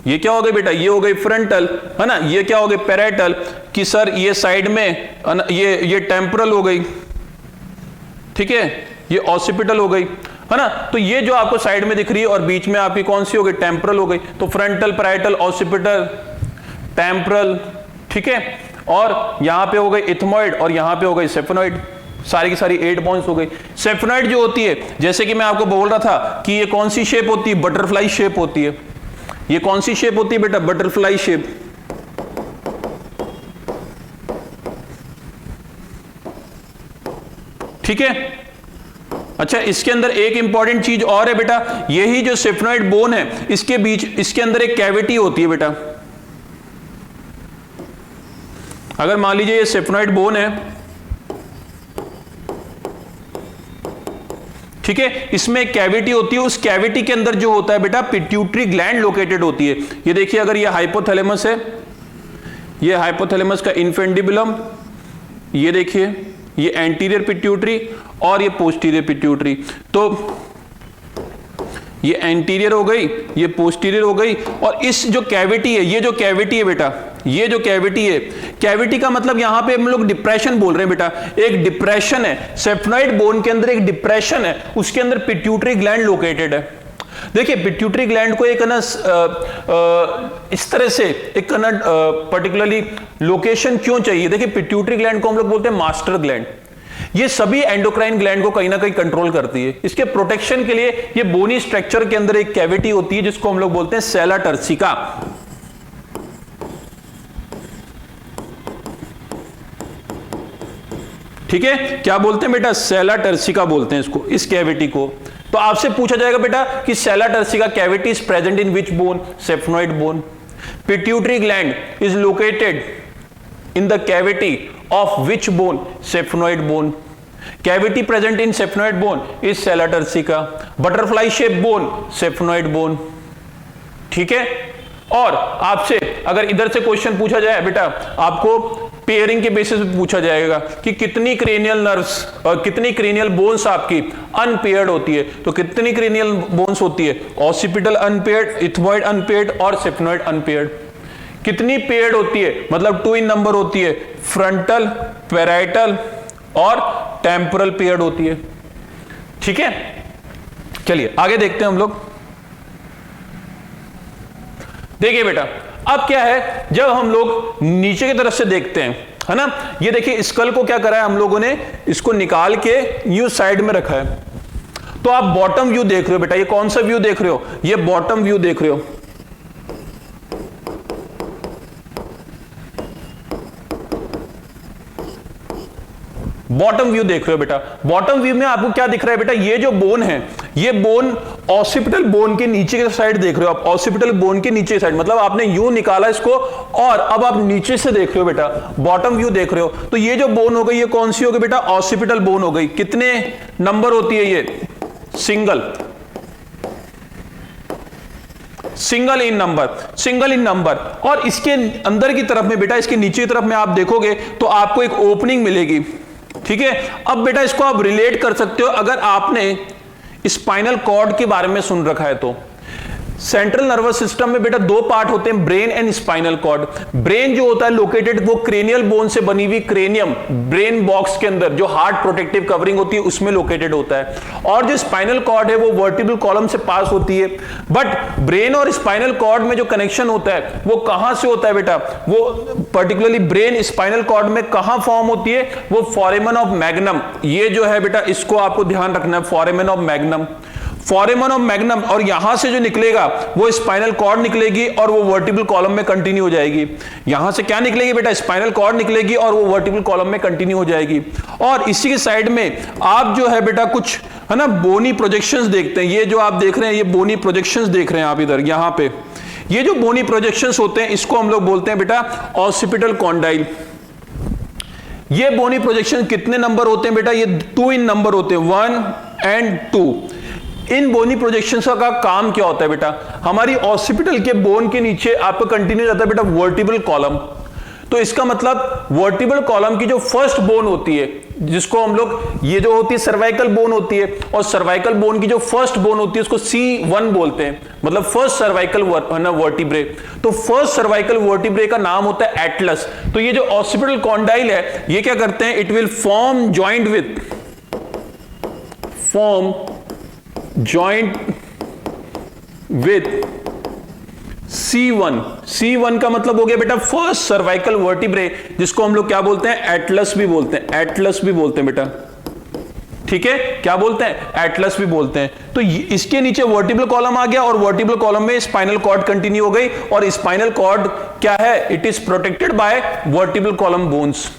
Speaker 2: ये क्या हो गई बेटा, ये हो गई फ्रंटल, है ना। ये क्या हो गई पैराइटल, कि सर ये साइड में ये टेम्पोरल हो गई, ठीक है, ये ऑसिपिटल हो गई, है ना। तो ये जो आपको साइड में दिख रही है और बीच में आपकी कौन सी हो गई, टेम्पोरल हो गई। तो फ्रंटल, पैराइटल, ऑसिपिटल, टेम्पोरल, ठीक है। और यहां पे हो गई इथमोइड और यहां पे हो गई सेफनॉइड। सारी की सारी 8 बोन्स हो गई। सेफनॉइड जो होती है, जैसे कि मैं आपको बोल रहा था कि ये कौन सी शेप होती है, बटरफ्लाई शेप होती है। ये कौन सी शेप होती है बेटा, बटरफ्लाई शेप, ठीक है। अच्छा, इसके अंदर एक इंपॉर्टेंट चीज और है बेटा, यही जो सेफनॉइड बोन है, इसके बीच, इसके अंदर एक कैविटी होती है बेटा। अगर मान लीजिए ये सेफनॉइड बोन है, ठीक है, इसमें एक कैविटी होती है। उस कैविटी के अंदर जो होता है बेटा, पिट्यूटरी ग्लैंड लोकेटेड होती है। ये देखिए, अगर ये हाइपोथैलेमस है, ये हाइपोथैलेमस का इन्फेंडिबुलम, ये देखिए ये एंटीरियर पिट्यूटरी और ये पोस्टीरियर पिट्यूटरी। तो ये एंटीरियर हो गई, ये पोस्टीरियर हो गई। और इस जो कैविटी है, ये जो कैविटी है बेटा, ये जो कैविटी है, कैविटी का मतलब यहां पे हम लोग डिप्रेशन बोल रहे हैं बेटा, एक डिप्रेशन है। सेफनॉइड बोन के अंदर एक डिप्रेशन है, उसके अंदर पिट्यूटरी ग्लैंड लोकेटेड है। देखिए पिट्यूटरी ग्लैंड को एक ना इस तरह से एक ना पर्टिकुलरली लोकेशन क्यों चाहिए। देखिए पिट्यूटरी ग्लैंड को हम लोग बोलते हैं मास्टर ग्लैंड। ये सभी एंडोक्राइन ग्लैंड को कहीं ना कहीं कंट्रोल करती है। इसके प्रोटेक्शन के लिए ये बोनी स्ट्रक्चर के अंदर एक कैविटी होती है, जिसको हम लोग बोलते हैं सेला टर्सिका। ठीक है, क्या बोलते हैं बेटा, सेला टर्सिका बोलते हैं इसको, इस कैविटी को। तो आपसे पूछा जाएगा बेटा कि sella turcica cavity is present in which bone, sphenoid bone. Pituitary gland is located in the cavity of which bone, sphenoid bone. Cavity present in sphenoid bone is sella turcica. Butterfly shape bone, sphenoid bone. ठीक है, और आपसे अगर इधर से question पूछा जाए बेटा, आपको पेयरिंग के बेसिस पे पूछा जाएगा कि कितनी क्रेनियल नर्व्स और कितनी क्रेनियल बोन्स आपकी अनपेयर्ड होती है, तो कितनी क्रेनियल बोन्स होती है, ऑसिपिटल अनपेयर्ड, इथमॉइड अनपेयर्ड और सेफनोइड अनपेयर्ड। कितनी पेयर्ड होती है, मतलब 2 इन नंबर होती है, फ्रंटल, पैराइटल और टेम्पोरल पेयर्ड होती है। ठीक है, चलिए आगे देखते हैं हम लोग। देखिए बेटा, अब क्या है, जब हम लोग नीचे की तरफ से देखते हैं, है ना, ये देखिए स्कल को क्या करा है हम लोगों ने, इसको निकाल के यू साइड में रखा है। तो आप बॉटम व्यू देख रहे हो बेटा, ये कौन सा व्यू देख रहे हो, ये बॉटम व्यू देख रहे हो। बॉटम व्यू देख रहे हो बेटा। बॉटम व्यू में आपको क्या दिख रहा है बेटा, ये जो बोन है, ये बोन ऑसिपिटल बोन के नीचे की साइड देख रहे हो आप, ऑसिपिटल बोन के नीचे साइड, मतलब आपने यूं निकाला इसको और अब आप नीचे से देख रहे हो बेटा, बॉटम व्यू देख रहे हो। तो ये जो बोन हो गई, ये कौन सी हो गई बेटा, ऑसिपिटल बोन हो गई। कितने नंबर होती है ये, single, single in number, single in number. और इसके अंदर की तरफ में बेटा, इसके नीचे की तरफ में आप देखोगे तो आपको एक ओपनिंग मिलेगी। ठीक है, अब बेटा इसको आप रिलेट कर सकते हो, अगर आपने स्पाइनल कॉर्ड के बारे में सुन रखा है तो। सेंट्रल नर्वस सिस्टम में बेटा 2 पार्ट होते हैं, brain and spinal cord. Brain जो होता है लोकेटेड वो क्रेनियल बोन से बनी हुई क्रेनियम, ब्रेन बॉक्स के अंदर जो हार्ट प्रोटेक्टिव कवरिंग होती है उसमें लोकेटेड होता है। और जो स्पाइनल कॉर्ड है वो वर्टिब्रल कॉलम से पास होती है। बट ब्रेन और स्पाइनल कॉर्ड में जो कनेक्शन होता है वो कहां से होता है बेटा, वो पर्टिकुलरली ब्रेन स्पाइनल कॉर्ड में कहां फॉर्म होती है, वो फोरामेन ऑफ मैग्नम। ये जो है बेटा, इसको आपको ध्यान रखना है, foramen of magnum, foramen of magnum. और यहां से जो निकलेगा वो स्पाइनल कॉर्ड निकलेगी और वो वर्टिब्रल कॉलम में कंटिन्यू हो जाएगी। यहां से क्या निकलेगी बेटा, स्पाइनल कॉर्ड निकलेगी और वो वर्टिब्रल कॉलम में कंटिन्यू हो जाएगी। और इसी के साइड में आप जो है बेटा कुछ है ना बोनी प्रोजेक्शंस देखते हैं। ये जो आप देख रहे हैं, ये बोनी प्रोजेक्शंस देख रहे हैं आप इधर, यहां पे ये जो बोनी प्रोजेक्शंस होते हैं इसको हम लोग बोलते हैं बेटा ऑसिपिटल कॉन्डाइल। ये बोनी प्रोजेक्शन कितने नंबर होते हैं बेटा, ये 2 इन नंबर होते हैं, 1 and 2। इन बोनी प्रोजेक्शंस का काम क्या होता है बेटा, हमारी ऑसिपिटल के बोन के नीचे आपका कंटिन्यू रहता है बेटा वर्टिब्रल कॉलम। तो इसका मतलब वर्टिब्रल कॉलम की जो फर्स्ट बोन होती है, जिसको हम लोग, ये जो होती है सर्वाइकल बोन होती है, और सर्वाइकल बोन की जो फर्स्ट बोन होती है उसको C1 बोलते हैं, मतलब फर्स्ट सर्वाइकल वर्टिब्रे। तो फर्स्ट सर्वाइकल वर्टिब्रे का नाम होता है एटलस। तो ये जो ऑसिपिटल कॉन्डाइल है, ये क्या करते हैं, it will form joint with C1। C1 का मतलब हो गया बेटा फर्स्ट सर्वाइकल वर्टिब्रे, जिसको हम लोग क्या बोलते हैं, एटलस भी बोलते हैं, एटलस भी बोलते हैं बेटा। ठीक है, क्या बोलते हैं, एटलस भी बोलते हैं। तो इसके नीचे वर्टिब्रल कॉलम आ गया और वर्टिब्रल कॉलम में स्पाइनल कॉर्ड कंटिन्यू हो गई। और स्पाइनल कॉर्ड क्या है, it is protected by vertebral column bones.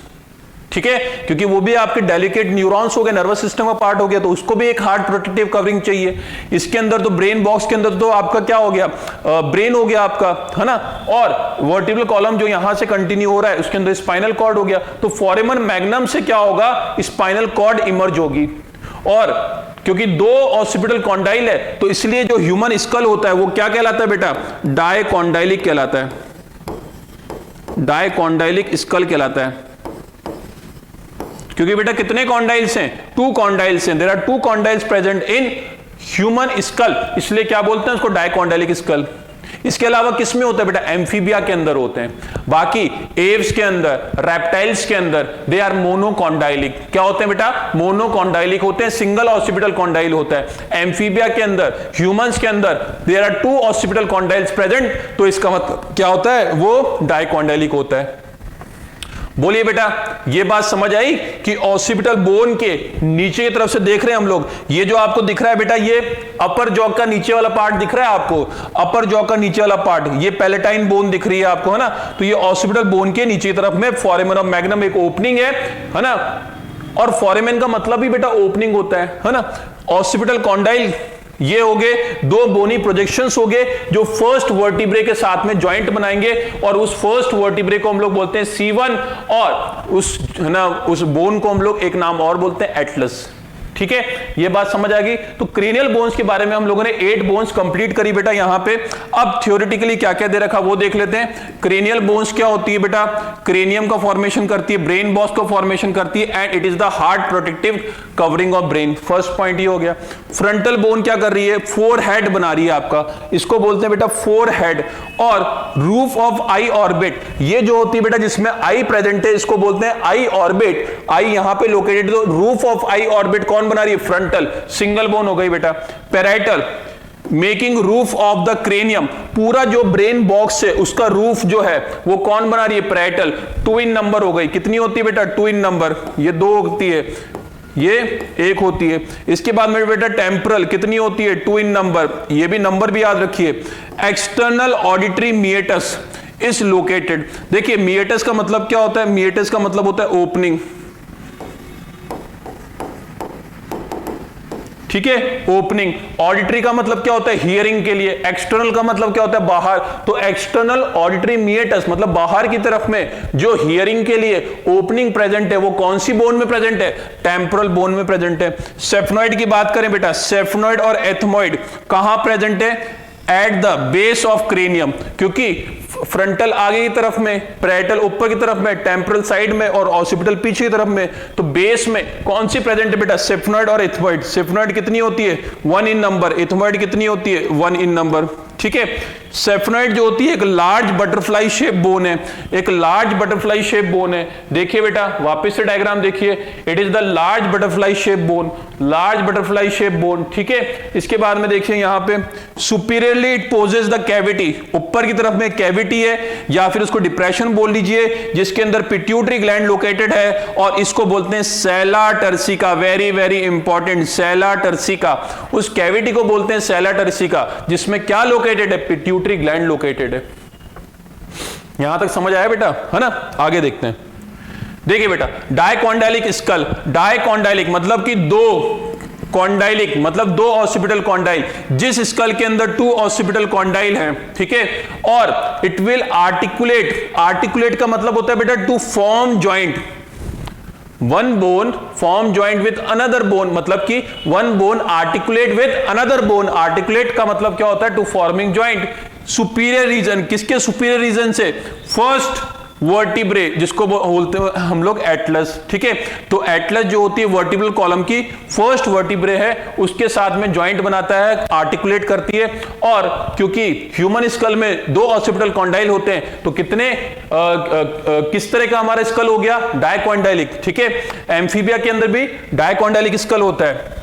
Speaker 2: ठीक है, क्योंकि वो भी आपके डेलिकेट न्यूरॉन्स हो गए, नर्वस सिस्टम का पार्ट हो गया, तो उसको भी एक हार्ट प्रोटेक्टिव कवरिंग चाहिए। इसके अंदर तो ब्रेन बॉक्स के अंदर तो आपका क्या हो गया, ब्रेन हो गया आपका, है ना, और वर्टिब्रल कॉलम जो यहां से कंटिन्यू हो रहा है उसके अंदर स्पाइनल कॉर्ड हो गया। तो फोरामेन मैग्नम से क्या होगा, स्पाइनल कॉर्ड इमर्ज होगी। और क्योंकि 2 ऑसिपिटल कॉन्डाइल है तो इसलिए जो ह्यूमन स्कल होता है वो क्या कहलाता है बेटा, डायकॉन्डाइलिक कहलाता है, डायकॉन्डाइलिक स्कल कहलाता है। क्योंकि बेटा कितने कॉन्डाइल्स हैं, 2 कॉन्डाइल्स हैं, there are 2 condyles present in human skull, इसलिए क्या बोलते हैं उसको, डायकॉन्डाइलिक स्कल। इसके अलावा किस में होता है बेटा, एम्फीबिया के अंदर होते हैं। बाकी एव्स के अंदर, रेप्टाइल्स के अंदर दे आर मोनोकॉन्डाइलिक। क्या होते हैं बेटा, मोनोकॉन्डाइलिक होते हैं, सिंगल ऑसिपिटल कॉन्डाइल होता है। एम्फीबिया के अंदर, ह्यूमंस के अंदर there are 2 occipital condyles present, तो इसका मतलब क्या होता है, वो डायकॉन्डाइलिक होता है। बोलिए बेटा, ये बात समझ आई कि ऑसिपिटल बोन के नीचे की तरफ से देख रहे हैं हम लोग, ये जो आपको दिख रहा है बेटा, ये अपर जॉ का नीचे वाला पार्ट दिख रहा है आपको, अपर जॉ का नीचे वाला पार्ट, ये पैलेटाइन बोन दिख रही है आपको, है ना। तो ये ऑसिपिटल बोन के नीचे की तरफ में फोरामेन ऑफ मैग्नम एक ओपनिंग है ना। और फोरेमेन का मतलब भी बेटा ओपनिंग होता है ना। ऑसिपिटल कॉन्डाइल ये हो गए दो बोनी प्रोजेक्शंस हो गए जो फर्स्ट वर्टिब्रे के साथ में जॉइंट बनाएंगे, और उस फर्स्ट वर्टिब्रे को हम लोग बोलते हैं C1, और उस है ना उस बोन को हम लोग एक नाम और बोलते हैं एटलस। ठीक है, ये बात समझ आ गई। तो क्रेनियल बोन्स के बारे में हम लोगों ने 8 बोन्स कंप्लीट करी बेटा यहां पे। अब थ्योरेटिकली क्या क्या दे रखा वो देख लेते हैं। क्रेनियल बोन्स क्या होती है बेटा? क्रेनियम का फॉर्मेशन करती है, ब्रेन बॉक्स का फॉर्मेशन करती है, and it is the hard protective covering of brain. First point ये हो गया। फ्रंटल बोन क्या कर रही है? फोर हेड बना रही है आपका, इसको बोलते हैं बेटा फोर हेड। और रूफ ऑफ आई ऑर्बिट, ये जो होती है बेटा जिसमें आई प्रेजेंट है, इसको बोलते हैं आई ऑर्बिट। आई यहां पे लोकेटेड, तो रूफ ऑफ आई ऑर्बिट कौन बना रही है? फ्रंटल, सिंगल बोन हो गई बेटा। Parietal making roof of the cranium, पूरा जो ब्रेन बॉक्स है उसका रूफ जो है वो कौन बना रही है? पैराइटल। 2 इन नंबर हो गई, कितनी होती है बेटा? 2 इन नंबर, ये 2 होती है, ये 1 होती है। इसके बाद में बेटा टेम्परल कितनी होती है? 2 इन नंबर, ये भी नंबर भी याद रखिए। External auditory meatus is located. देखिए मिएटस का मतलब क्या होता है? मिएटस का मतलब होता है ओपनिंग, ठीक है, ओपनिंग। ऑडिटरी का मतलब क्या होता है? हियरिंग के लिए। एक्सटर्नल का मतलब क्या होता है? बाहर। तो एक्सटर्नल ऑडिटरी मिएटस मतलब बाहर की तरफ में जो हियरिंग के लिए ओपनिंग प्रेजेंट है वो कौन सी बोन में प्रेजेंट है? टेम्पोरल बोन में प्रेजेंट है। सेफनॉइड की बात करें बेटा, सेफनॉइड और एथमॉइड कहां प्रेजेंट है? At the base of cranium, क्योंकि फ्रंटल आगे की तरफ में, पैराइटल ऊपर की तरफ में, टेम्पोरल साइड में और ऑसिपिटल पीछे की तरफ में। तो बेस में कौन सी प्रेजेंट है बेटा? सेफनॉइड और एथमॉइड। सेफनॉइड कितनी होती है? 1 इन नंबर। एथमॉइड कितनी होती है? 1 इन नंबर। ठीक है, सेफनॉइड जो होती है एक लार्ज बटरफ्लाई शेप बोन है, एक लार्ज बटरफ्लाई शेप बोन है। देखिए बेटा वापस से डायग्राम देखिए, it is the large butterfly shape bone, large butterfly shape bone. ठीक है, इसके बाद में देखिए यहां पे superiorly it poses the cavity, ऊपर की तरफ में कैविटी है या फिर उसको डिप्रेशन बोल लीजिए जिसके अंदर पिट्यूटरी ग्लैंड लोकेटेड है, और इसको बोलते हैं सेला टर्सिका। वेरी वेरी इंपॉर्टेंट, सेला टर्सिका। उस कैविटी को बोलते हैं सेला टर्सिका जिसमें क्या लोकेटेड है? पिट्यूटरी ग्लैंड लोकेटेड है। यहां तक समझ आया बेटा, है ना? आगे देखते हैं। देखिए बेटा डायकॉन्डाइलिक स्कल, डायकॉन्डाइलिक मतलब कि दो, कॉन्डाइलिक मतलब 2 ऑसिपिटल कॉन्डाइल, जिस स्कल के अंदर 2 ऑसिपिटल कॉन्डाइल हैं। ठीक है, और इट विल आर्टिकुलेट, आर्टिकुलेट का मतलब होता है बेटा to form joint. One bone form joint with another bone, मतलब कि one bone articulate with another bone. Articulate का मतलब क्या होता है? To forming joint. Superior region, किसके सुपीरियर रीजन से? फर्स्ट वर्टिब्रे, जिसको बोलते हैं हम लोग एटलस। ठीक है, तो एटलस जो होती है वर्टिब्रल कॉलम की फर्स्ट वर्टिब्रे है, उसके साथ में जॉइंट बनाता है, आर्टिकुलेट करती है। और क्योंकि ह्यूमन स्कल में 2 ऑसिपिटल कॉन्डाइल होते हैं, तो कितने किस तरह का हमारा स्कल हो गया? डायकॉन्डाइलिक। ठीक है, एम्फीबिया के अंदर भी डायकॉन्डाइलिक स्कल होता है।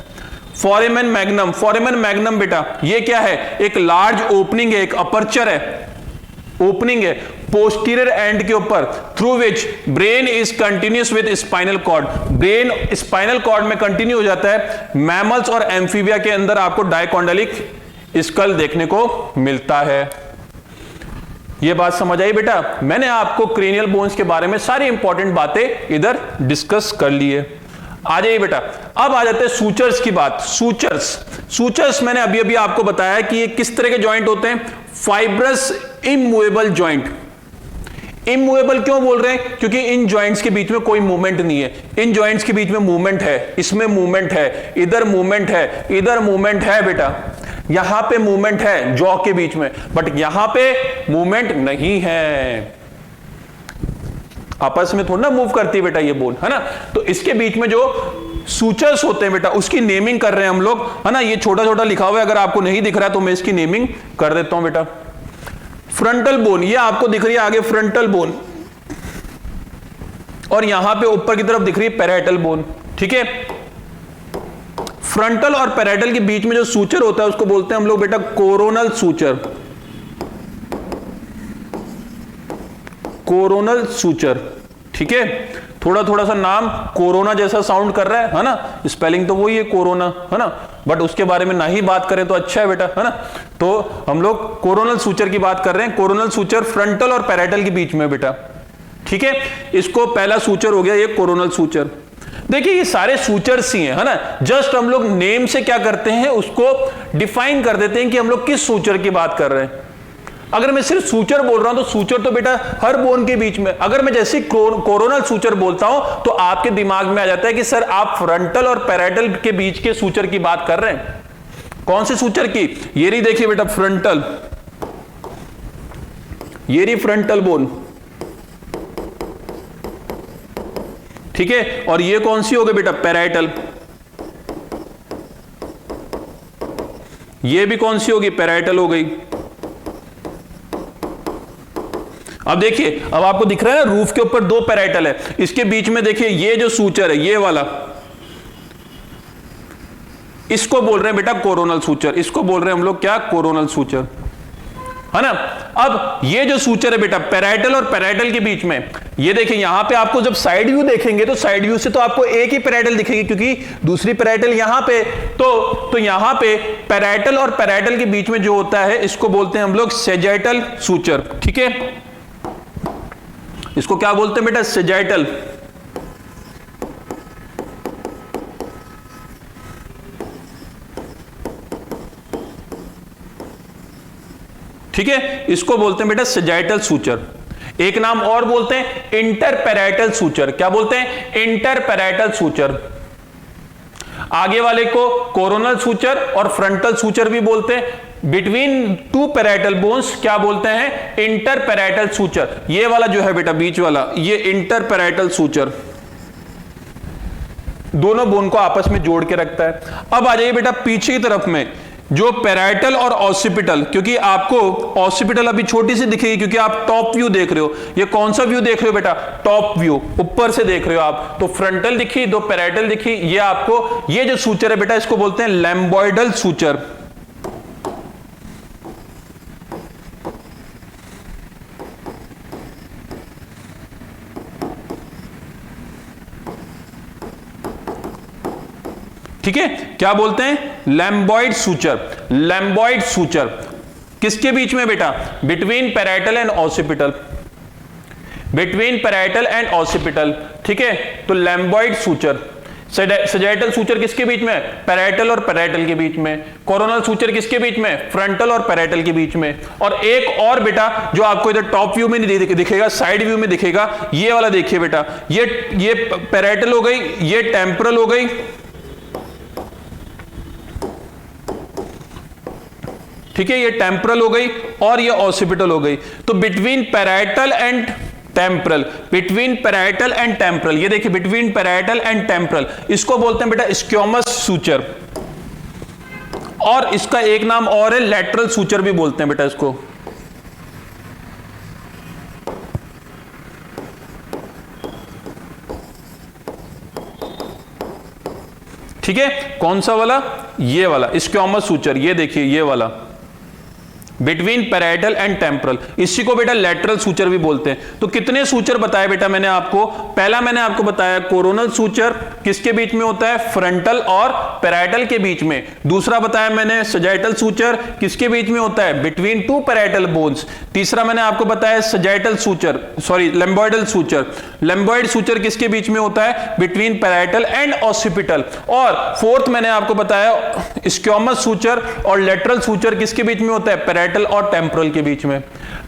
Speaker 2: फोरेमन मैग्नम, फोरेमन मैग्नम बेटा ये क्या है? एक लार्ज ओपनिंग है, एक अपर्चर है, ओपनिंग है पोस्टीरियर एंड के ऊपर, through which brain is continuous with spinal cord. Brain spinal cord में कंटिन्यू हो जाता है। मैमल्स और एम्फीबिया के अंदर आपको डायकॉन्डाइलिक स्कल देखने को मिलता है। यह बात समझ आई बेटा? मैंने आपको क्रेनियल बोन्स के बारे में सारी इंपॉर्टेंट बातें इधर डिस्कस कर ली है। आ जाइए बेटा, अब आ जाते हैं सूचर्स की बात। सूचर्स, सूचर्स मैंने अभी अभी आपको बताया कि ये किस तरह के जॉइंट होते हैं? Fibrous immovable joint. इमूवेबल क्यों बोल रहे हैं? क्योंकि इन जॉइंट्स के बीच में कोई मूवमेंट नहीं है। इन जॉइंट्स के बीच में मूवमेंट है, इसमें मूवमेंट है, इधर मूवमेंट है, इधर मूवमेंट है बेटा, यहां पे मूवमेंट है जॉ के बीच में, बट यहां पे मूवमेंट नहीं है। आपस में थोड़ा ना मूव करती है बेटा ये बोन, है ना? तो इसके बीच में जो सूचर्स होते हैं बेटा उसकी नेमिंग कर रहे हैं हम लोग, है ना? ये छोटा छोटा लिखा हुआ है, अगर आपको नहीं दिख रहा है तो मैं इसकी नेमिंग कर देता हूं बेटा। फ्रंटल बोन, ये आपको दिख रही है आगे फ्रंटल बोन, और यहां पे ऊपर की तरफ दिख रही है पैराइटल बोन। ठीक है, फ्रंटल और पैराइटल के बीच में जो सूचर होता है उसको बोलते हैं हम लोग बेटा कोरोनल सूचर। Coronal suture. ठीक है, थोड़ा थोड़ा सा नाम कोरोना जैसा साउंड कर रहा है ना? स्पेलिंग तो वही है कोरोना, है ना? बट उसके बारे में ना ही बात करें तो अच्छा है बेटा, है ना? तो हम लोग कोरोनल सूचर की बात कर रहे हैं। कोरोनल सूचर फ्रंटल और पैराइटल के बीच में बेटा। ठीक है, इसको पहला सूचर हो गया ये कोरोनल सूचर। देखिए ये सारे सूचर्स ही हैं, है ना, जस्ट हम लोग नेम से क्या करते हैं, उसको डिफाइन कर देते हैं कि हम लोग किस सूचर की बात कर रहे हैं। अगर मैं सिर्फ सूचर बोल रहा हूं तो सूचर तो बेटा हर बोन के बीच में, अगर मैं जैसे कोरोनल सूचर बोलता हूं तो आपके दिमाग में आ जाता है कि सर आप फ्रंटल और पैराइटल के बीच के सूचर की बात कर रहे हैं। कौन से सूचर की? ये रही देखिए बेटा फ्रंटल, ये रही फ्रंटल बोन, ठीक है, और ये कौन सी हो गई बेटा? पैराइटल। ये भी कौन सी होगी? पैराइटल हो गई। अब देखिए, अब आपको दिख रहा है ना रूफ के ऊपर दो पैराइटल है, इसके बीच में देखिए ये जो सूचर है ये वाला, इसको बोल रहे हैं बेटा कोरोनल सूचर, इसको बोल रहे हैं हम लोग क्या? कोरोनल सूचर, है ना। अब ये जो सूचर है बेटा पैराइटल और पैराइटल के बीच में, ये देखिए यहां पे आपको जब साइड व्यू देखेंगे तो साइड व्यू से तो आपको एक ही पैराइटल दिखेगी क्योंकि दूसरी पैराइटल यहां पे, तो यहां पे पैराइटल और पैराइटल के बीच में जो होता है इसको बोलते हैं हम लोग सेजाइटल सूचर, ठीक है। इसको क्या बोलते हैं बेटा? सेजाइटल। ठीक है, इसको बोलते हैं बेटा सेजाइटल सूचर। एक नाम और बोलते हैं इंटरपैराइटल सूचर। क्या बोलते हैं? इंटरपैराइटल सूचर। आगे वाले को कोरोनल सूचर और फ्रंटल सूचर भी बोलते हैं। बिटवीन टू पैराइटल बोन्स क्या बोलते हैं? इंटरपैराइटल सूचर। ये वाला जो है बेटा बीच वाला, ये इंटरपैराइटल सूचर दोनों बोन को आपस में जोड़ के रखता है। अब आ जाइए बेटा पीछे की तरफ में, जो पैराइटल और ऑसिपिटल, क्योंकि आपको ऑसिपिटल अभी छोटी सी दिखेगी क्योंकि आप टॉप व्यू देख रहे हो। ये कौन सा व्यू देख रहे हो बेटा? टॉप व्यू, ऊपर से देख रहे हो आप। तो फ्रंटल दिखी, दो पैराइटल दिखी, ये आपको, ये जो सूचर है बेटा इसको बोलते हैं लैम्बॉइडल सूचर। ठीक है, क्या बोलते हैं? लैम्बॉइड सूचर। लैम्बॉइड सूचर किसके बीच में बेटा? Between parietal and occipital, between parietal and occipital, ठीक है। तो लैम्बॉइड सूचर। सेजाइटल सूचर किसके बीच में? पैराइटल और पैराइटल के बीच में। कोरोनल सूचर किसके बीच में? फ्रंटल और पैराइटल के बीच में। और एक और बेटा जो आपको इधर टॉप व्यू में नहीं दिखेगा, साइड व्यू में दिखेगा, ये वाला देखिए बेटा, ये पैराइटल हो गई, ये टेम्पोरल हो गई, ठीक है, ये टेम्पोरल हो गई और ये ऑसिपिटल हो गई। तो between parietal and temporal, between parietal and temporal, ये देखिए बिटवीन पैराइटल एंड टेम्पोरल, इसको बोलते हैं बेटा स्क्योमस सूचर। और इसका एक नाम और है लैटरल सूचर भी बोलते हैं बेटा इसको। ठीक है, कौन सा वाला? ये वाला स्क्योमस सूचर। ये देखिए ये वाला बिटवीन पैराइटल एंड टेम्पोरल, इसी को बेटा लैटरल सूचर भी बोलते हैं। तो कितने सूचर बताए बेटा मैंने आपको? पहला मैंने आपको बताया कोरोनल सूचर किसके बीच में होता है? फ्रंटल और पैराइटल के बीच में। दूसरा बताया मैंने सेजाइटल सूचर किसके बीच में होता है? Between two parietal bones. तीसरा मैंने आपको बताया sagittal suture, sorry lambdoidal suture. Lambdoid suture किसके बीच में होता है? Between parietal and occipital. और फोर्थ मैंने आपको बताया स्क्योमस सूचर और लैटरल सूचर किसके बीच में होता है? पैराइटल और टेम्पोरल के बीच में।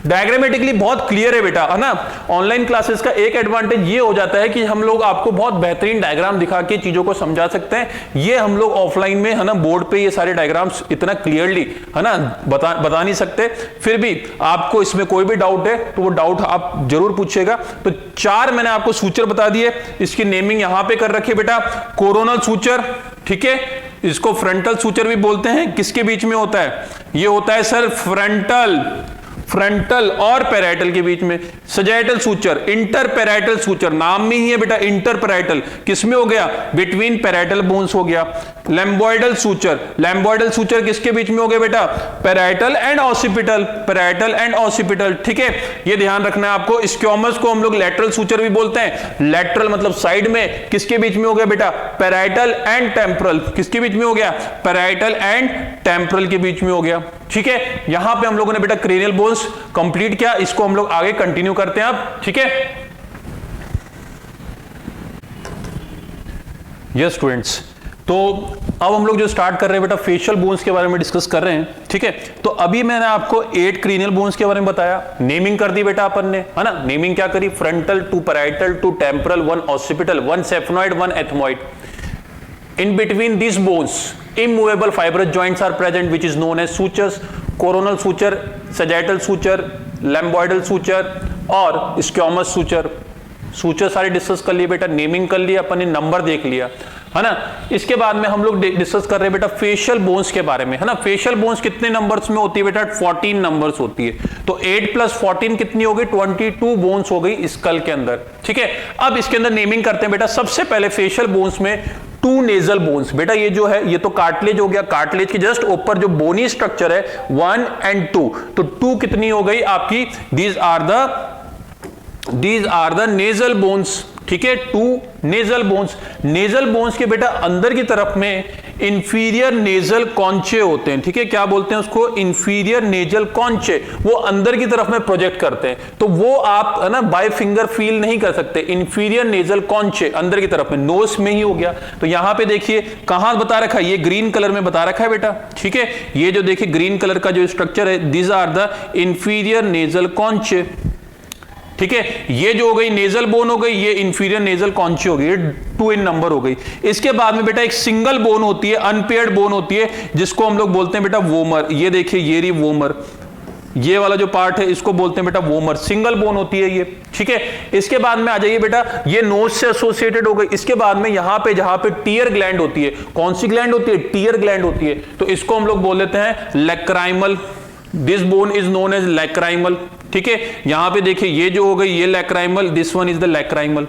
Speaker 2: डायग्रामेटिकली बहुत क्लियर है बेटा, है ना। ऑनलाइन क्लासेस का एक एडवांटेज ये हो जाता है कि हम लोग आपको बहुत बेहतरीन डायग्राम दिखा के चीजों को समझा सकते हैं। ये हम लोग ऑफलाइन में, है ना, बोर्ड पे ये सारे डायग्राम्स इतना क्लियरली, है ना, बता नहीं सकते। फिर भी आपको इसमें कोई भी डाउट है तो वो डाउट आप जरूर पूछिएगा। तो 4 मैंने आपको सूचर बता दिए, इसकी नेमिंग यहां पे कर रखी है बेटा। कोरोनल सूचर, ठीक है, इसको फ्रंटल सूचर भी बोलते हैं। किसके बीच में होता है? ये होता है सर फ्रंटल और पैराइटल के बीच में। Sagittal suture, inter parietal suture, नाम में ही है बेटा इंटर पैराइटल, किसमें हो गया? बिटवीन पैराइटल बोन्स हो गया। लैम्बॉइडल सूचर, लैम्बॉइडल सूचर किसके बीच में हो गया बेटा? Parietal and occipital, parietal and occipital, ठीक है, ये ध्यान रखना है आपको। स्क्योमस को हम लोग लैटरल सूचर भी बोलते हैं। लैटरल मतलब साइड में, किसके बीच में हो गया बेटा? पैराइटल एंड टेम्पोरल, किसके बीच में हो गया? पैराइटल एंड टेम्पोरल के बीच में हो गया, ठीक है। यहां पे हम लोगों ने बेटा क्रेनियल बोन्स कंप्लीट किया, इसको हम लोग आगे कंटिन्यू करते हैं अब, ठीक है।
Speaker 1: यस स्टूडेंट्स, तो अब हम लोग जो स्टार्ट कर रहे हैं बेटा फेशियल बोन्स के बारे में डिस्कस कर रहे हैं, ठीक है। तो अभी मैंने आपको 8 क्रीनियल बोन्स के बारे में बताया, नेमिंग कर दी बेटा अपन ने, है ना। नेमिंग क्या करी, frontal, 2 parietal, 2 temporal, 1 occipital, 1 सेफनॉइड, 1 ethmoid. In between these bones, immovable fibrous joints are present, which is known as sutures, coronal suture, sagittal suture, lambdoidal suture और squamous suture। सूचर सारे डिस्कस कर लिए बेटा, नेमिंग कर लिया अपन ने, नंबर देख लिया, है ना। इसके बाद में हम लोग डिस्कस कर रहे हैं बेटा फेशियल बोन्स के बारे में, है ना। फेशियल बोन्स कितने नंबर्स में होती है बेटा, 14 नंबर्स होती है। तो 8 + 14 कितनी हो गई, 22 बोन्स हो गई स्कल के अंदर, ठीक है। अब इसके अंदर नेमिंग करते हैं बेटा। सबसे पहले फेशियल बोन्स में 2 नेजल बोन्स, बेटा ये जो है ये तो कार्टिलेज हो गया, कार्टिलेज के जस्ट ऊपर जो बोनी स्ट्रक्चर है 1 और 2, तो 2 कितनी हो गई आपकी, these are the nasal bones, ठीक है। 2 नेजल बोन्स। नेजल बोन्स के बेटा अंदर की तरफ में इंफीरियर नेजल कॉन्चे होते हैं, ठीक है। क्या बोलते हैं उसको, इंफीरियर नेजल कॉन्चे, वो अंदर की तरफ में प्रोजेक्ट करते हैं, तो वो आप है ना बाय फिंगर फील नहीं कर सकते। इंफीरियर नेजल कॉन्चे अंदर की तरफ में, नोज में ही हो गया। तो यहां पे देखिए कहां बता रखा है, ये ग्रीन कलर में बता रखा है बेटा, ठीक है। ये जो देखिए ग्रीन कलर का जो स्ट्रक्चर है, these are the inferior nasal conchae, ठीक है। ये जो हो गई नेजल बोन हो गई, ये इंफीरियर नेजल कॉन्ची हो गई, ये 2 इन नंबर हो गई। इसके बाद में बेटा एक सिंगल बोन होती है, अनपेयर्ड बोन होती है, जिसको हम लोग बोलते हैं बेटा वोमर। ये देखिए ये रही वोमर, ये वाला जो पार्ट है इसको बोलते हैं बेटा वोमर, सिंगल बोन होती है ये, ठीक है। इसके बाद में आ जाइए बेटा, ये नोज से एसोसिएटेड हो गई। इसके बाद में यहां पे जहां पे टीयर ग्लैंड होती है, कौन सी ग्लैंड होती है, टीयर ग्लैंड होती है, तो इसको हम लोग बोल लेते हैं lacrimal. This bone is known as lacrimal, ठीक है। यहां पे देखिए ये जो हो गई ये lacrimal, this one is the lacrimal.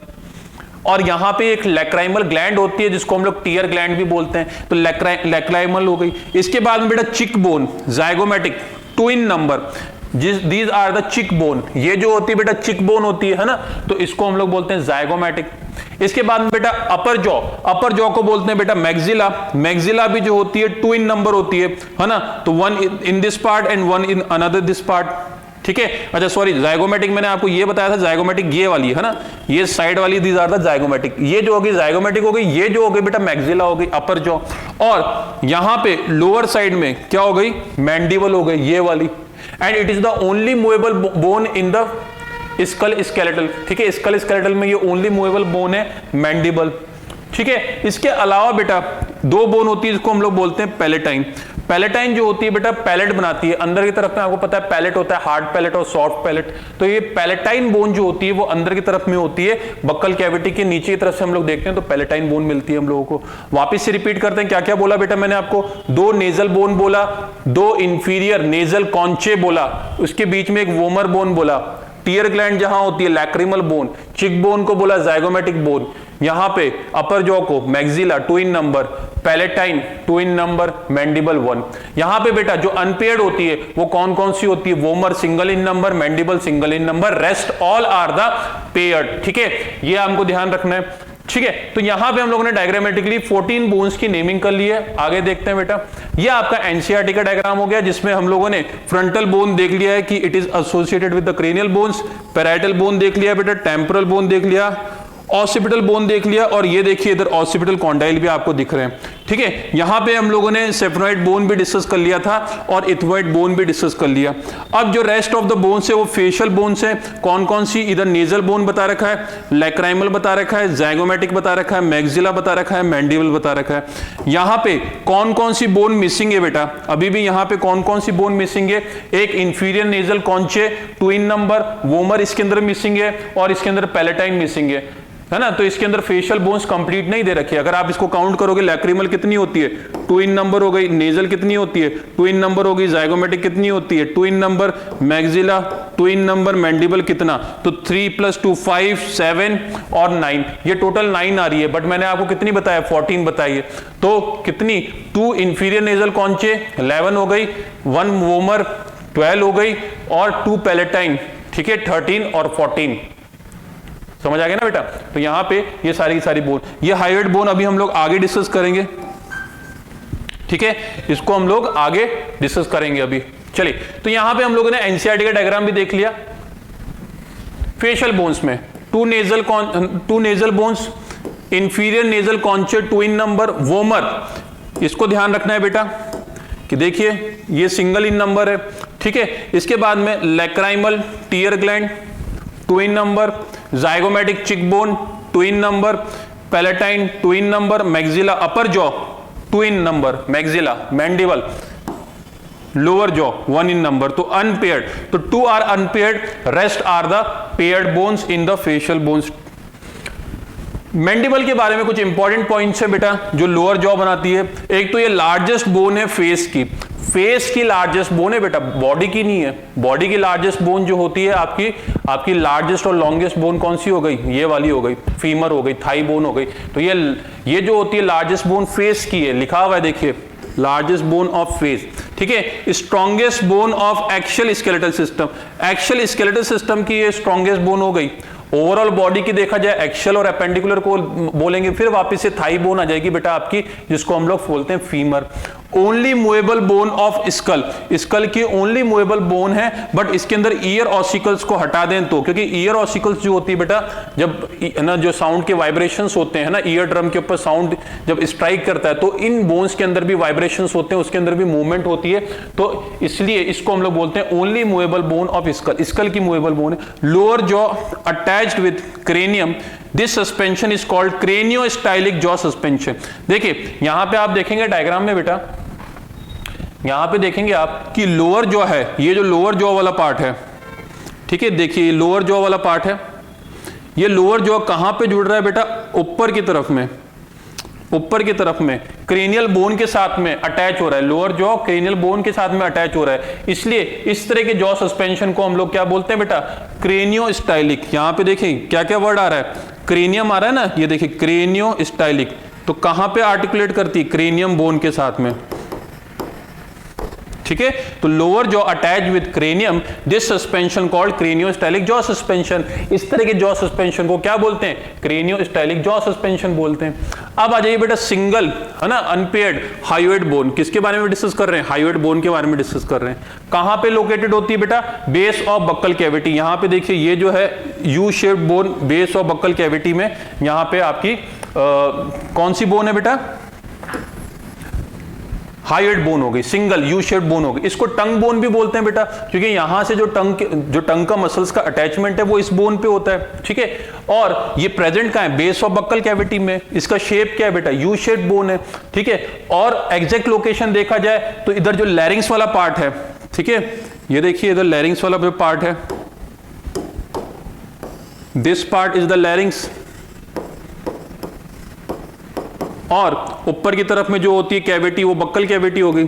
Speaker 1: और यहां पे एक लैक्राइमल ग्लैंड होती है जिसको हम लोग टीयर ग्लैंड भी बोलते हैं, तो लैक्राइमल हो गई। इसके बाद में बेटा cheek bone, zygomatic, 2 in number, these are the cheek bone. ये जो होती है बेटा चिक बोन होती है ना, तो इसको हम लोग बोलते हैं जाइगोमेटिक। इसके बाद में बेटा अपर जॉ को बोलते हैं बेटा मैग्जिला। मैग्जिला भी जो होती है 2 इन नंबर होती है ना, तो 1 in this part and 1 in another this part, ठीक है। अच्छा सॉरी, जाइगोमेटिक मैंने आपको ये बताया था, जाइगोमेटिक ये वाली है ना, ये साइड वाली, दीज आर द जाइगोमेटिक। ये जो होगी जाइगोमेटिक हो गई, ये जो हो गई बेटा मैग्जिला हो गई, अपर जॉ। और यहां पे लोअर साइड में क्या हो गई, मैंडिबल हो गई, ये वाली। And it is the only movable bone in the skull skeletal, ठीक है। स्कल स्केलेटल में ये ओनली मूवेबल बोन है मैंडिबल, ठीक है। इसके अलावा बेटा 2 बोन होती है जिसको हम लोग बोलते हैं पैलेटाइन। पैलेटाइन जो होती है बेटा पैलेट बनाती है, अंदर की तरफ में आपको पता है पैलेट होता है, हार्ड पैलेट और सॉफ्ट पैलेट। तो ये पैलेटाइन बोन जो होती है वो अंदर की तरफ में होती है, बक्कल कैविटी के नीचे की तरफ से हम लोग देखते हैं तो पैलेटाइन बोन मिलती है हम लोगों को। वापिस से रिपीट करते हैं, क्या क्या बोला बेटा मैंने आपको, 2 नेजल बोन बोला, 2 इंफीरियर नेजल कॉन्चे बोला, उसके बीच में एक वोमर बोन बोला, टीयर ग्लैंड जहां होती है लैक्रिमल बोन, चिक बोन को बोला जाइगोमेटिक बोन, यहां पे अपर जॉ को maxilla 2 in number, palatine 2 in number, mandible 1। यहां पे बेटा जो अनपेयर्ड होती है वो कौन कौन सी होती है, vomer single in number, mandible single in number, rest all are the paired, ठीक है। ये हमको ध्यान रखना है, ठीक है। तो यहां पे हम लोगों ने डायग्रामेटिकली 14 बोन्स की नेमिंग कर ली है। आगे देखते हैं बेटा, ये आपका एनसीईआरटी का डायग्राम हो गया जिसमें हम लोगों ने फ्रंटल बोन देख लिया है कि it is associated with the cranial bones, parietal bone देख लिया बेटा, टेम्पोरल बोन देख लिया, ऑसिपिटल बोन देख लिया, और ये देखिए इधर ऑसिपिटल कॉन्डाइल भी आपको दिख रहे हैं, ठीक है। यहां पे हम लोगों ने सेफनॉइड बोन भी डिस्कस कर लिया था और इथमॉइड बोन भी डिस्कस कर लिया। अब जो रेस्ट ऑफ द बोन्स है वो फेशियल बोन्स है, कौन कौन सी, इधर नेजल बोन बता रखा है, लैक्राइमल बता रखा है, जाइगोमेटिक बता रखा है, मैग्जिला बता रखा है, मैंडिबल बता रखा है। यहां पे कौन कौन सी बोन मिसिंग है बेटा, अभी भी यहां पे कौन कौन सी बोन मिसिंग है, एक inferior nasal कॉन्चे 2 in number, vomer इसके अंदर मिसिंग है और इसके अंदर पैलेटाइन मिसिंग है ना। तो इसके अंदर फेशियल बोन्स कंप्लीट नहीं दे रखी है। अगर आप इसको काउंट करोगे, लैक्रिमल कितनी होती है, 2 इन नंबर हो गई, नेजल कितनी होती है, 2 इन नंबर हो गई, जाइगोमेटिक कितनी होती है, 2 in number, maxilla 2 in number, mandible कितना, तो 3 + 2 5 7 और 9, ये टोटल 9 आ रही है। बट मैंने आपको कितनी बताया, 14 बताई है। तो कितनी, 2 इंफीरियर नेजल कॉन्चे 11 हो गई, 1 वोमर 12 हो गई और 2 पैलेटाइन, ठीक है 13 और 14। समझ आ गया ना बेटा। तो यहां पे ये सारी की सारी बोन, ये हाइवेड बोन अभी हम लोग आगे डिस्कस करेंगे, ठीक है, इसको हम लोग आगे डिस्कस करेंगे अभी। चलिए, तो यहां पे हम लोगों ने एनसीईआरटी का डायग्राम भी देख लिया। फेशियल बोन्स में 2 nasal bones,
Speaker 2: inferior nasal कॉन्चर 2 in number, vomer, इसको ध्यान रखना है बेटा कि देखिए ये सिंगल इन नंबर है, ठीक है। इसके बाद में lacrimal tear gland 2 in number, zygomatic cheekbone 2 in number, palatine 2 in number, maxilla upper jaw 2 in number, maxilla, mandible, lower jaw 1 in number. तो अनपेयर्ड, तो 2 are unpaired, rest are the paired bones in the facial bones. Mandible के बारे में कुछ important points है बेटा जो lower jaw बनाती है। एक तो ये लार्जेस्ट बोन है फेस की, फेस की लार्जेस्ट बोन है बेटा, बॉडी की नहीं है। बॉडी की लार्जेस्ट बोन जो होती है आपकी लार्जेस्ट और लॉन्गेस्ट बोन कौन सी हो गई, ये वाली हो गई, फीमर हो गई, थाई बोन हो गई। तो ये जो होती है लार्जेस्ट बोन फेस की है, लिखा हुआ है देखिए, लार्जेस्ट बोन ऑफ फेस, ठीक है। Strongest bone of axial skeletal system, axial skeletal system की ये स्ट्रॉन्गेस्ट बोन हो गई। ओवरऑल बॉडी की देखा जाए एक्शियल और एपेंडिकुलर को बोलेंगे, फिर वापस से थाई बोन आ जाएगी बेटा आपकी, जिसको हम लोग बोलते हैं femur. Only movable bone of skull, skull की ओनली मूवेबल बोन है, बट इसके अंदर ईयर ऑसिकल्स को हटा दें तो, क्योंकि ईयर ऑसिकल्स जो होती है बेटा, जब ना जो साउंड के वाइब्रेशंस होते हैं ना, ईयर ड्रम के ऊपर साउंड जब स्ट्राइक करता है तो इन बोन्स के अंदर भी वाइब्रेशंस होते हैं, उसके अंदर भी मूवमेंट होती है, तो इसलिए इसको हम लोग बोलते हैं only movable bone of skull, skull की मूवेबल बोन है। Lower jaw attached with cranium, this suspension is called craniostylic jaw suspension. देखिए यहां पे आप देखेंगे डायग्राम में बेटा, यहां पे देखेंगे आप कि लोअर जॉ है, ये जो लोअर जॉ वाला पार्ट है, ठीक है, देखिए लोअर जॉ वाला पार्ट है, ये लोअर जॉ कहां पे जुड़ रहा है बेटा, ऊपर की तरफ में, ऊपर की तरफ में क्रेनियल बोन के साथ में अटैच हो रहा है। लोअर जॉ क्रेनियल बोन के साथ में अटैच हो रहा है, इसलिए इस तरह के जॉ सस्पेंशन को हम लोग क्या बोलते हैं बेटा, क्रेनियोस्टाइलिक। यहां पे देखिए क्या क्या वर्ड आ रहा है, क्रेनियम आ रहा है ना, ये देखिए क्रेनियोस्टाइलिक, तो कहां पे आर्टिकुलेट करती है, क्रेनियम बोन के साथ में, ठीक है। तो lower jaw attach with cranium, this suspension called craniostylic jaw suspension. इस तरह के जॉ सस्पेंशन को क्या बोलते हैं, क्रेनियोस्टाइलिक जॉ सस्पेंशन बोलते हैं। अब आ जाइए बेटा सिंगल, है ना, अनपेयर्ड हायोइड बोन, किसके बारे में डिस्कस कर रहे हैं, हायोइड बोन के बारे में डिस्कस कर रहे हैं। कहां पे लोकेटेड होती है बेटा, बेस ऑफ बक्कल कैविटी। यहां पे देखिए ये जो है U shaped bone base of buccal cavity में, यहां पे आपकी कौन सी बोन है बेटा, हायोइड बोन हो गई, सिंगल यू शेप्ड बोन हो गई। इसको टंग बोन भी बोलते हैं बेटा, क्योंकि यहां से जो टंग का मसल्स का अटैचमेंट है वो इस बोन पे होता है, ठीक है। और ये प्रेजेंट कहां है, बेस ऑफ बक्कल कैविटी में। इसका शेप क्या है बेटा, यू शेप्ड बोन है, ठीक है। और एग्जैक्ट लोकेशन देखा जाए तो इधर जो लैरिंग्स वाला पार्ट है, ठीक है, ये देखिए इधर लैरिंग्स वाला पार्ट है, this part is the larynx, और ऊपर की तरफ में जो होती है कैविटी वो बक्कल कैविटी हो गई।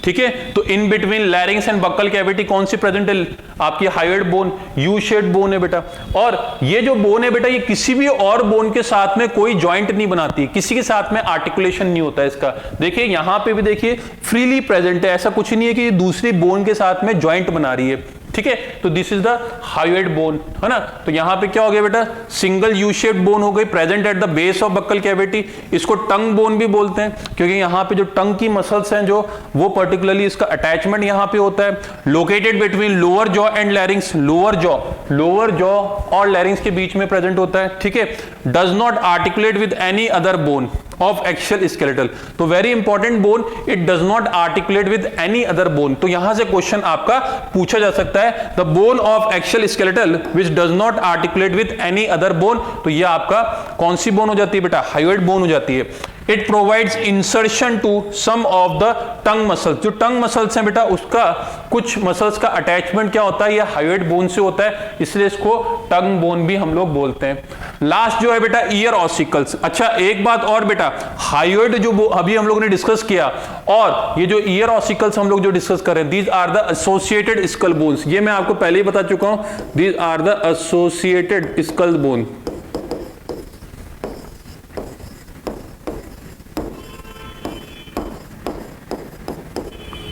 Speaker 2: ठीक है, तो in between लैरिंग्स and buccal cavity कौन सी प्रेजेंट है, आपकी hyoid bone, U shaped bone है बेटा। और ये जो बोन है बेटा, ये किसी भी और बोन के साथ में कोई जॉइंट नहीं बनाती, किसी के साथ में आर्टिकुलेशन नहीं होता है इसका। देखिए यहां पे भी देखिए फ्रीली प्रेजेंट है, ऐसा कुछ नहीं है कि दूसरी बोन के साथ में जॉइंट बना रही है, ठीक है। तो this is the hyoid bone, है ना। तो यहां पे क्या हो गया बेटा, सिंगल यू शेप्ड बोन हो गई, present at the base of buccal cavity. इसको टंग बोन भी बोलते हैं, क्योंकि यहां पे जो टंग की मसल्स हैं जो वो पर्टिकुलरली इसका अटैचमेंट यहां पे होता है। Located between lower jaw and लैरिंग्स, lower jaw और लैरिंग्स के बीच में प्रेजेंट होता है, ठीक है। Does not articulate with any other bone of axial skeletal, तो very important bone, it does not articulate with any other bone. तो यहां से क्वेश्चन आपका पूछा जा सकता है, the bone of axial skeletal which does not articulate with any other bone. तो यह आपका कौन सी बोन हो जाती है बेटा, हायोइड बोन हो जाती है। It provides insertion to some of the tongue muscles, जो टंग मसल्स हैं बेटा उसका कुछ मसल्स का अटैचमेंट क्या होता है, ये हायोइड बोन से होता है, इसलिए इसको टंग बोन भी हम लोग बोलते हैं। लास्ट जो है बेटा ईयर ऑसिकल्स। अच्छा एक बात और बेटा, हायोइड जो अभी हम लोग ने डिस्कस किया और ये जो ईयर ऑसिकल्स हम लोग जो डिस्कस कर रहे हैं, these are the associated skull bones. ये मैं आपको पहले ही बता चुका हूं, these are the associated skull bone.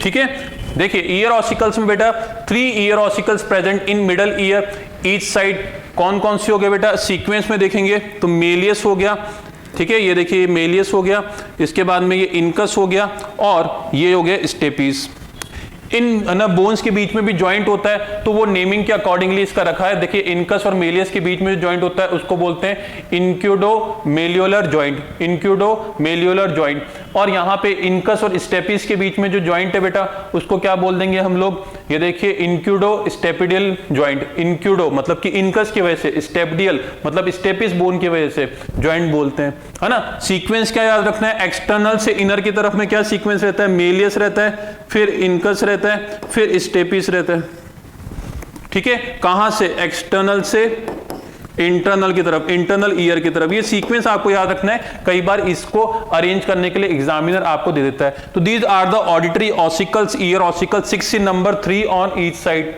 Speaker 2: ठीक है, देखिए ईयर ऑसिकल्स में बेटा 3 ear ossicles present in middle ear each side. कौन कौन सी हो गए बेटा, सीक्वेंस में देखेंगे तो मेलियस हो गया, ठीक है, ये देखिए मेलियस हो गया, इसके बाद में ये इनकस हो गया और ये हो गया स्टेपीज। इन ना बोन्स के बीच में भी जॉइंट होता है, तो वो नेमिंग के अकॉर्डिंगली इसका रखा है। देखिए इनकस और मेलियस के बीच में जो जॉइंट होता है उसको बोलते हैं इनक्यूडोमेलियोलर जॉइंट, इनक्यूडोमेलियोलर जॉइंट। और यहाँ पे इनकस और स्टेपिस के बीच में जो जॉइंट है बेटा उसको क्या बोल देंगे हम लोग, ये देखिए इनक्यूडो-स्टेपिडियल जॉइंट। इनक्यूडो मतलब कि इनकस की वजह से, स्टेपिडियल मतलब स्टेपिस बोन की वजह से जॉइंट बोलते हैं, है ना। सीक्वेंस क्या याद रखना है, एक्सटर्नल से इनर की तरफ में क्या सीक्वेंस रहता है, मेलियस रहता है, फिर इनकस रहता है, फिर स्टेपिस रहता है, ठीक है। कहां से, एक्सटर्नल से इंटरनल की तरफ, इंटरनल ईयर की तरफ। ये सीक्वेंस आपको याद रखना है, कई बार इसको अरेंज करने के लिए एग्जामिनर आपको दे देता है। तो these are the auditory ossicles, ear ossicle 6 in number, 3 on each side.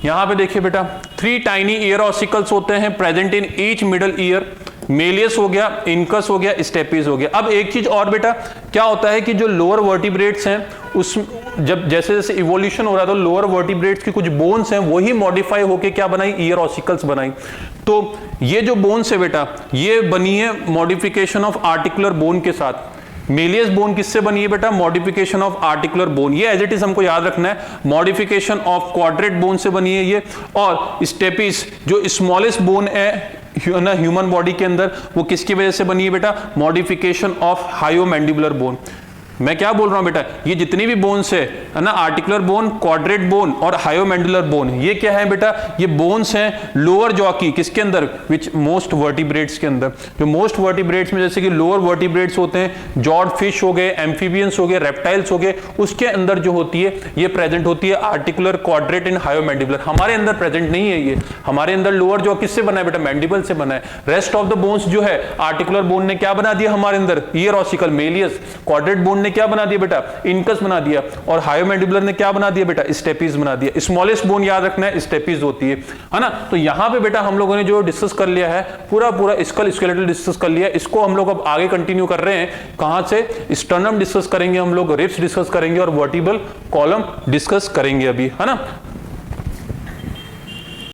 Speaker 2: यहां पे देखिए बेटा 3 टाइनी ईयर ऑसिकल्स होते हैं present in each middle ear. Méliès हो गया, इनकस हो गया, स्टेपिस हो गया। अब एक चीज और बेटा, क्या होता है कि जो लोअर वर्टिब्रेट्स हैं उस जब जैसे जैसे इवोल्यूशन हो रहा है तो लोअर वर्टिब्रेट्स की कुछ बोन्स हैं वही मॉडिफाई होके क्या बनाई, ईयर ऑसिकल्स बनाई। तो ये जो बोन्स है बेटा ये बनी है मॉडिफिकेशन ऑफ आर्टिकुलर बोन के साथ। मेलियस बोन किससे बनी है बेटा, मॉडिफिकेशन ऑफ आर्टिकुलर बोन। ये एज इट इज हमको याद रखना है, मॉडिफिकेशन ऑफ क्वाड्रेट बोन से बनी है ये। और स्टेपिस जो स्मॉलेस्ट बोन है ना ह्यूमन बॉडी के अंदर, वो किसकी वजह से बनी है बेटा, मॉडिफिकेशन ऑफ हायोमैंडिबुलर बोन। मैं क्या बोल रहा हूं बेटा, ये जितनी भी बोन्स है ना, आर्टिकुलर बोन, क्वाड्रेट बोन और हायोमैंडिबुलर बोन, ये क्या है बेटा, ये बोन्स हैं लोअर जॉ की, किसके अंदर, विच मोस्ट वर्टिब्रेट्स के अंदर। जो मोस्ट वर्टिब्रेट्स में जैसे कि लोअर वर्टिब्रेट्स होते हैं, जॉड फिश हो गए, एम्फीबियंस हो गए, रेप्टाइल्स हो गए, उसके अंदर जो होती है ये प्रेजेंट होती है आर्टिकुलर, क्वाड्रेट एंड हायोमैंडिबुलर। हमारे अंदर प्रेजेंट नहीं है ये, हमारे अंदर लोअर जॉ किससे बना है बेटा, मैंडिबल से बना है। रेस्ट ऑफ द बोन्स जो है आर्टिकुलर बोन ने क्या बना दिया हमारे अंदर, ear ossicle, malleus. Quadrate bone क्या बना दिया बेटा, इनकस बना दिया। और हायोमैंडिबुलर ने क्या बना दिया बेटा, स्टेपिस बना दिया। स्मॉलेस्ट बोन याद रखना है, स्टेपिस होती है ना। तो यहां पे बेटा हम लोगों ने जो डिस्कस कर लिया है पूरा स्कल स्केलेटल डिस्कस कर लिया। इसको हम लोग अब आगे कंटिन्यू कर रहे हैं, कहां से, स्टर्नम डिस्कस करेंगे हम लोग, रिब्स डिस्कस करेंगे और वर्टिब्रल कॉलम डिस्कस करेंगे अभी, है ना।